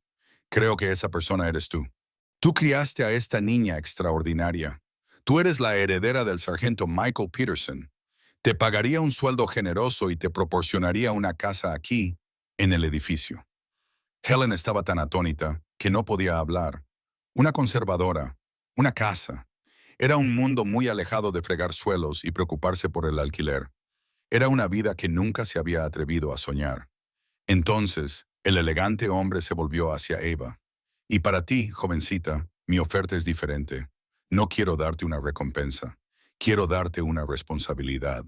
Creo que esa persona eres tú. Tú criaste a esta niña extraordinaria. Tú eres la heredera del sargento Michael Peterson. Te pagaría un sueldo generoso y te proporcionaría una casa aquí, en el edificio. Helen estaba tan atónita que no podía hablar. Una conservadora, una casa. Era un mundo muy alejado de fregar suelos y preocuparse por el alquiler. Era una vida que nunca se había atrevido a soñar. Entonces, el elegante hombre se volvió hacia Ava. Y para ti, jovencita, mi oferta es diferente. No quiero darte una recompensa. Quiero darte una responsabilidad.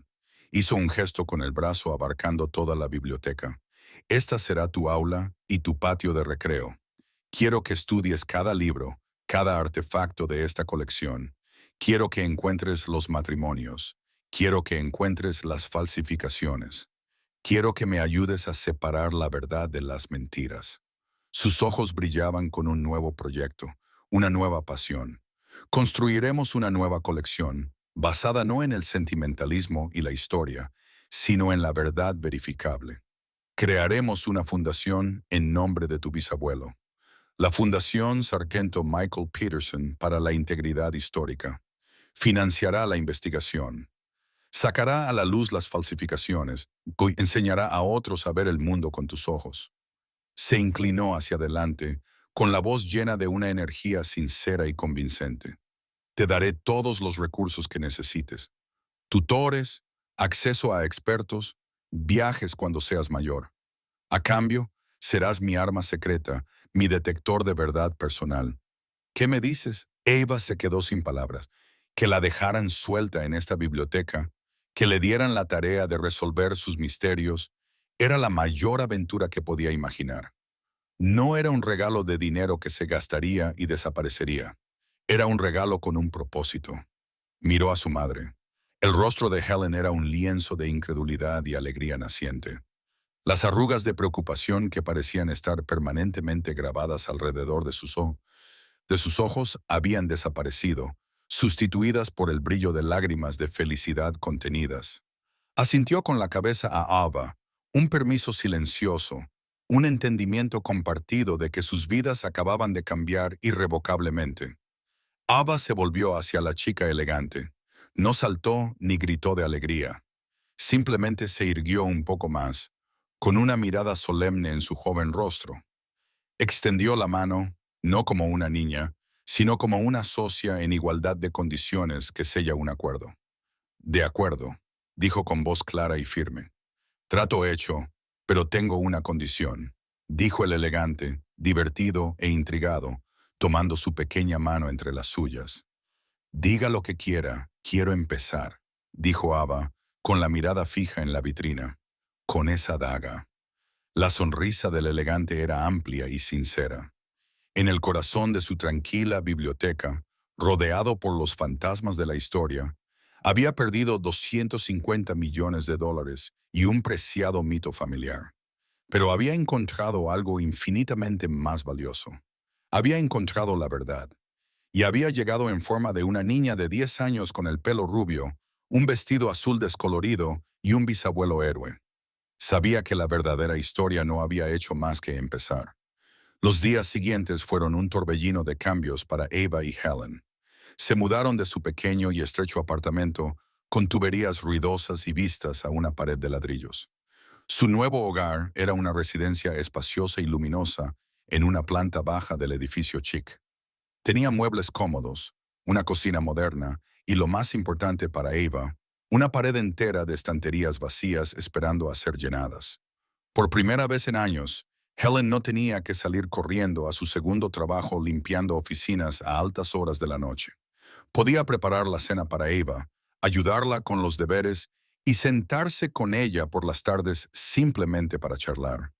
Hizo un gesto con el brazo abarcando toda la biblioteca. Esta será tu aula y tu patio de recreo. Quiero que estudies cada libro, cada artefacto de esta colección. Quiero que encuentres los matrimonios. Quiero que encuentres las falsificaciones. Quiero que me ayudes a separar la verdad de las mentiras. Sus ojos brillaban con un nuevo proyecto, una nueva pasión. Construiremos una nueva colección, basada no en el sentimentalismo y la historia, sino en la verdad verificable. Crearemos una fundación en nombre de tu bisabuelo, la Fundación Sargento Michael Peterson para la Integridad Histórica. Financiará la investigación. Sacará a la luz las falsificaciones y enseñará a otros a ver el mundo con tus ojos. Se inclinó hacia adelante, con la voz llena de una energía sincera y convincente. Te daré todos los recursos que necesites. Tutores, acceso a expertos, viajes cuando seas mayor. A cambio, serás mi arma secreta, mi detector de verdad personal. ¿Qué me dices? Ava se quedó sin palabras. Que la dejaran suelta en esta biblioteca, que le dieran la tarea de resolver sus misterios, era la mayor aventura que podía imaginar. No era un regalo de dinero que se gastaría y desaparecería. Era un regalo con un propósito. Miró a su madre. El rostro de Helen era un lienzo de incredulidad y alegría naciente. Las arrugas de preocupación que parecían estar permanentemente grabadas alrededor de sus ojos habían desaparecido, sustituidas por el brillo de lágrimas de felicidad contenidas. Asintió con la cabeza a Ava, un permiso silencioso, un entendimiento compartido de que sus vidas acababan de cambiar irrevocablemente. Ava se volvió hacia la chica elegante. No saltó ni gritó de alegría. Simplemente se irguió un poco más, con una mirada solemne en su joven rostro. Extendió la mano, no como una niña, sino como una socia en igualdad de condiciones que sella un acuerdo. De acuerdo, dijo con voz clara y firme. Trato hecho, pero tengo una condición, dijo el elegante, divertido e intrigado, tomando su pequeña mano entre las suyas. Diga lo que quiera, quiero empezar, dijo Ava, con la mirada fija en la vitrina. Con esa daga. La sonrisa del elegante era amplia y sincera. En el corazón de su tranquila biblioteca, rodeado por los fantasmas de la historia, había perdido 250 millones de dólares y un preciado mito familiar. Pero había encontrado algo infinitamente más valioso. Había encontrado la verdad. Y había llegado en forma de una niña de 10 años con el pelo rubio, un vestido azul descolorido y un bisabuelo héroe. Sabía que la verdadera historia no había hecho más que empezar. Los días siguientes fueron un torbellino de cambios para Ava y Helen. Se mudaron de su pequeño y estrecho apartamento con tuberías ruidosas y vistas a una pared de ladrillos. Su nuevo hogar era una residencia espaciosa y luminosa en una planta baja del edificio chic. Tenía muebles cómodos, una cocina moderna y, lo más importante para Ava, una pared entera de estanterías vacías esperando a ser llenadas. Por primera vez en años, Helen no tenía que salir corriendo a su segundo trabajo limpiando oficinas a altas horas de la noche. Podía preparar la cena para Ava, ayudarla con los deberes y sentarse con ella por las tardes simplemente para charlar.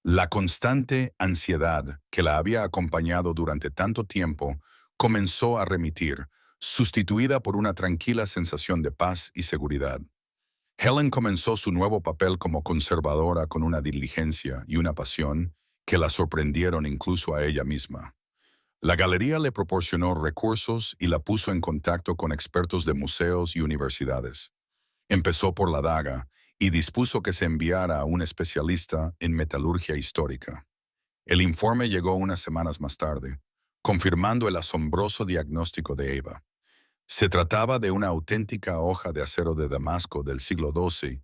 La constante ansiedad que la había acompañado durante tanto tiempo comenzó a remitir, sustituida por una tranquila sensación de paz y seguridad. Helen comenzó su nuevo papel como conservadora con una diligencia y una pasión que la sorprendieron incluso a ella misma. La galería le proporcionó recursos y la puso en contacto con expertos de museos y universidades. Empezó por la daga y dispuso que se enviara a un especialista en metalurgia histórica. El informe llegó unas semanas más tarde, confirmando el asombroso diagnóstico de Ava. Se trataba de una auténtica hoja de acero de Damasco del siglo XII,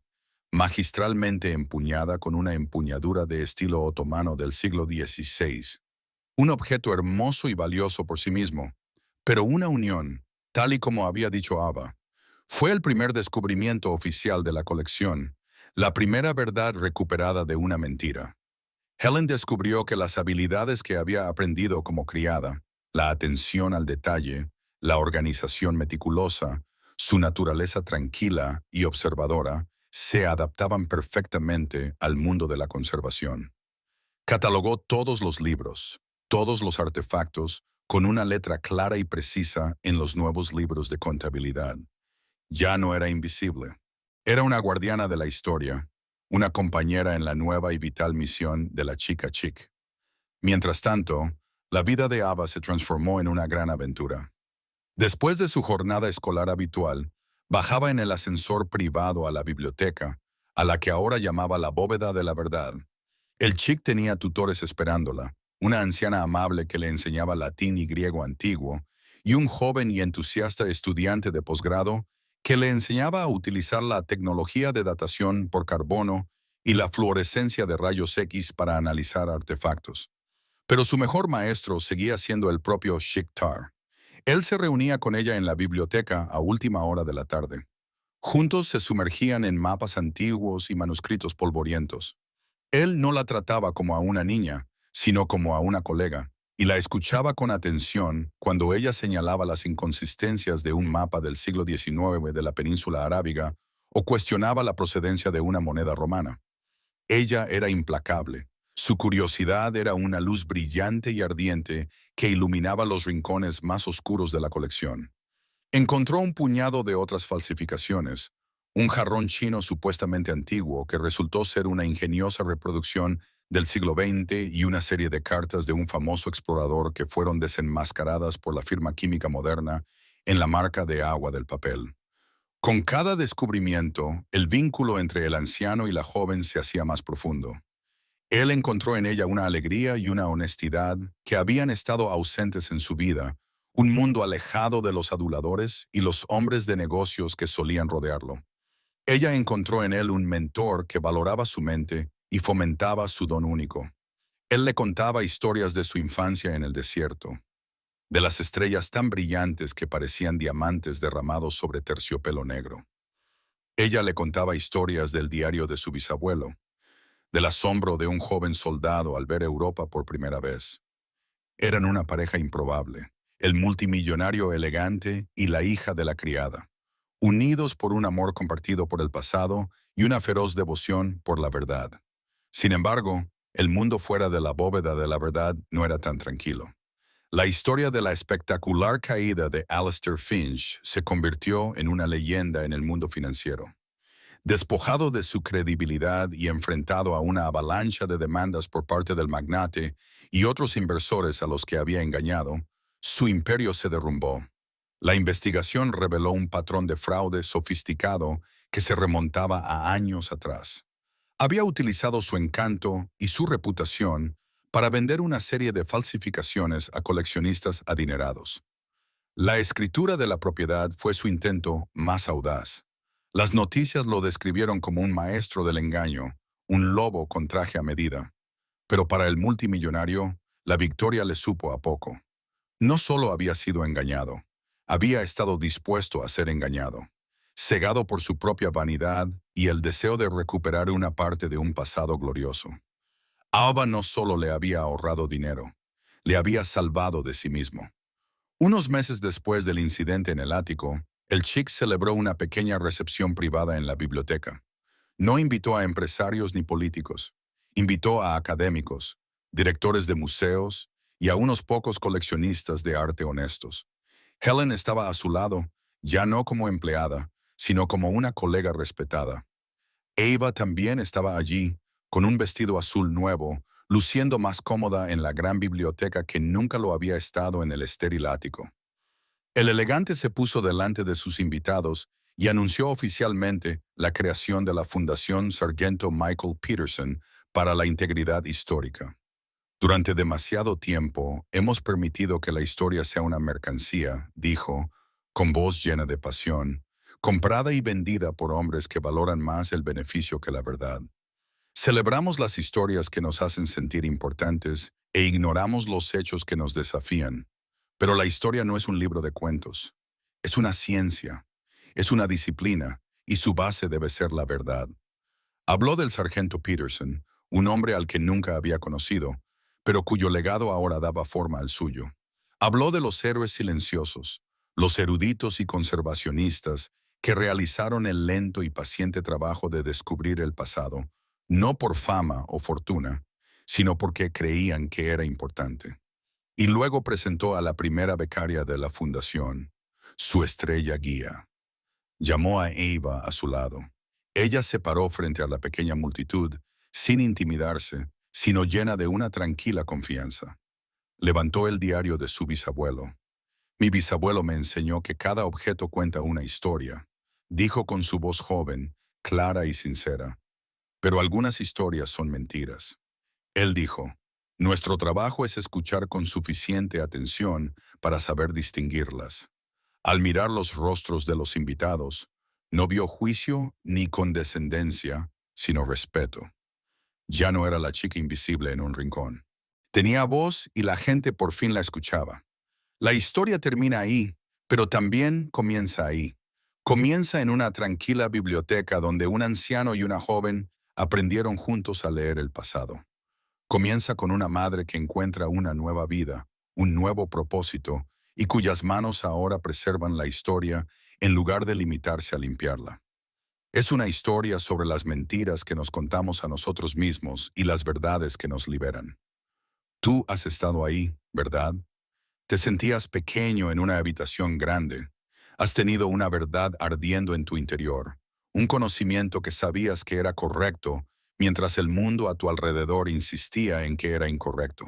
magistralmente empuñada con una empuñadura de estilo otomano del siglo XVI. Un objeto hermoso y valioso por sí mismo, pero una unión, tal y como había dicho Ava, fue el primer descubrimiento oficial de la colección, la primera verdad recuperada de una mentira. Helen descubrió que las habilidades que había aprendido como criada, la atención al detalle, la organización meticulosa, su naturaleza tranquila y observadora, se adaptaban perfectamente al mundo de la conservación. Catalogó todos los libros, todos los artefactos, con una letra clara y precisa en los nuevos libros de contabilidad. Ya no era invisible. Era una guardiana de la historia, una compañera en la nueva y vital misión de la chica chic. Mientras tanto, la vida de Ava se transformó en una gran aventura. Después de su jornada escolar habitual, bajaba en el ascensor privado a la biblioteca, a la que ahora llamaba la bóveda de la verdad. El chic tenía tutores esperándola, una anciana amable que le enseñaba latín y griego antiguo, y un joven y entusiasta estudiante de posgrado que le enseñaba a utilizar la tecnología de datación por carbono y la fluorescencia de rayos X para analizar artefactos. Pero su mejor maestro seguía siendo el propio Chic Tar. Él se reunía con ella en la biblioteca a última hora de la tarde. Juntos se sumergían en mapas antiguos y manuscritos polvorientos. Él no la trataba como a una niña, sino como a una colega, y la escuchaba con atención cuando ella señalaba las inconsistencias de un mapa del siglo XIX de la península arábiga o cuestionaba la procedencia de una moneda romana. Ella era implacable. Su curiosidad era una luz brillante y ardiente que iluminaba los rincones más oscuros de la colección. Encontró un puñado de otras falsificaciones, un jarrón chino supuestamente antiguo que resultó ser una ingeniosa reproducción del siglo XX y una serie de cartas de un famoso explorador que fueron desenmascaradas por la firma química moderna en la marca de agua del papel. Con cada descubrimiento, el vínculo entre el anciano y la joven se hacía más profundo. Él encontró en ella una alegría y una honestidad que habían estado ausentes en su vida, un mundo alejado de los aduladores y los hombres de negocios que solían rodearlo. Ella encontró en él un mentor que valoraba su mente y fomentaba su don único. Él le contaba historias de su infancia en el desierto, de las estrellas tan brillantes que parecían diamantes derramados sobre terciopelo negro. Ella le contaba historias del diario de su bisabuelo, del asombro de un joven soldado al ver Europa por primera vez. Eran una pareja improbable, el multimillonario elegante y la hija de la criada, unidos por un amor compartido por el pasado y una feroz devoción por la verdad. Sin embargo, el mundo fuera de la bóveda de la verdad no era tan tranquilo. La historia de la espectacular caída de Alistair Finch se convirtió en una leyenda en el mundo financiero. Despojado de su credibilidad y enfrentado a una avalancha de demandas por parte del magnate y otros inversores a los que había engañado, su imperio se derrumbó. La investigación reveló un patrón de fraude sofisticado que se remontaba a años atrás. Había utilizado su encanto y su reputación para vender una serie de falsificaciones a coleccionistas adinerados. La escritura de la propiedad fue su intento más audaz. Las noticias lo describieron como un maestro del engaño, un lobo con traje a medida. Pero para el multimillonario, la victoria le supo a poco. No solo había sido engañado, había estado dispuesto a ser engañado, cegado por su propia vanidad y el deseo de recuperar una parte de un pasado glorioso. Alba no solo le había ahorrado dinero, le había salvado de sí mismo. Unos meses después del incidente en el ático, el Chick celebró una pequeña recepción privada en la biblioteca. No invitó a empresarios ni políticos. Invitó a académicos, directores de museos y a unos pocos coleccionistas de arte honestos. Helen estaba a su lado, ya no como empleada, sino como una colega respetada. Ava también estaba allí, con un vestido azul nuevo, luciendo más cómoda en la gran biblioteca que nunca lo había estado en el estéril ático. El elegante se puso delante de sus invitados y anunció oficialmente la creación de la Fundación Sargento Michael Peterson para la Integridad Histórica. Durante demasiado tiempo hemos permitido que la historia sea una mercancía, dijo, con voz llena de pasión, comprada y vendida por hombres que valoran más el beneficio que la verdad. Celebramos las historias que nos hacen sentir importantes e ignoramos los hechos que nos desafían. Pero la historia no es un libro de cuentos. Es una ciencia, es una disciplina, y su base debe ser la verdad. Habló del sargento Peterson, un hombre al que nunca había conocido, pero cuyo legado ahora daba forma al suyo. Habló de los héroes silenciosos, los eruditos y conservacionistas que realizaron el lento y paciente trabajo de descubrir el pasado, no por fama o fortuna, sino porque creían que era importante. Y luego presentó a la primera becaria de la fundación, su estrella guía. Llamó a Ava a su lado. Ella se paró frente a la pequeña multitud, sin intimidarse, sino llena de una tranquila confianza. Levantó el diario de su bisabuelo. Mi bisabuelo me enseñó que cada objeto cuenta una historia, dijo con su voz joven, clara y sincera. Pero algunas historias son mentiras. Él dijo, nuestro trabajo es escuchar con suficiente atención para saber distinguirlas. Al mirar los rostros de los invitados, no vio juicio ni condescendencia, sino respeto. Ya no era la chica invisible en un rincón. Tenía voz y la gente por fin la escuchaba. La historia termina ahí, pero también comienza ahí. Comienza en una tranquila biblioteca donde un anciano y una joven aprendieron juntos a leer el pasado. Comienza con una madre que encuentra una nueva vida, un nuevo propósito, y cuyas manos ahora preservan la historia en lugar de limitarse a limpiarla. Es una historia sobre las mentiras que nos contamos a nosotros mismos y las verdades que nos liberan. Tú has estado ahí, ¿verdad? Te sentías pequeño en una habitación grande. Has tenido una verdad ardiendo en tu interior, un conocimiento que sabías que era correcto, mientras el mundo a tu alrededor insistía en que era incorrecto.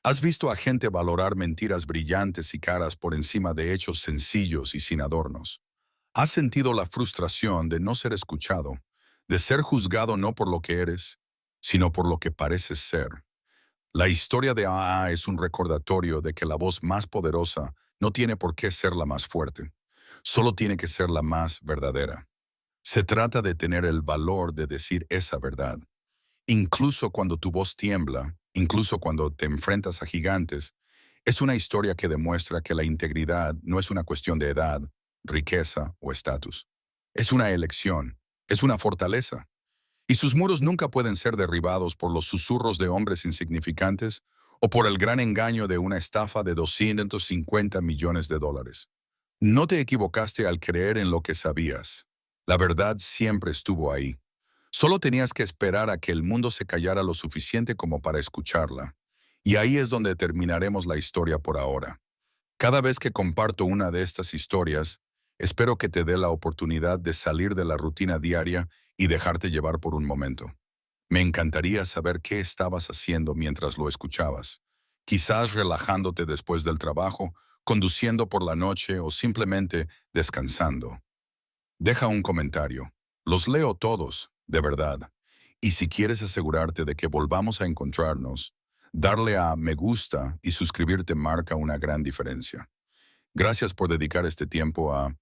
Has visto a gente valorar mentiras brillantes y caras por encima de hechos sencillos y sin adornos. Has sentido la frustración de no ser escuchado, de ser juzgado no por lo que eres, sino por lo que pareces ser. La historia de AA es un recordatorio de que la voz más poderosa no tiene por qué ser la más fuerte, solo tiene que ser la más verdadera. Se trata de tener el valor de decir esa verdad. Incluso cuando tu voz tiembla, incluso cuando te enfrentas a gigantes, es una historia que demuestra que la integridad no es una cuestión de edad, riqueza o estatus. Es una elección, es una fortaleza. Y sus muros nunca pueden ser derribados por los susurros de hombres insignificantes o por el gran engaño de una estafa de 250 millones de dólares. No te equivocaste al creer en lo que sabías. La verdad siempre estuvo ahí. Solo tenías que esperar a que el mundo se callara lo suficiente como para escucharla. Y ahí es donde terminaremos la historia por ahora. Cada vez que comparto una de estas historias, espero que te dé la oportunidad de salir de la rutina diaria y dejarte llevar por un momento. Me encantaría saber qué estabas haciendo mientras lo escuchabas. Quizás relajándote después del trabajo, conduciendo por la noche o simplemente descansando. Deja un comentario. Los leo todos, de verdad. Y si quieres asegurarte de que volvamos a encontrarnos, darle a me gusta y suscribirte marca una gran diferencia. Gracias por dedicar este tiempo a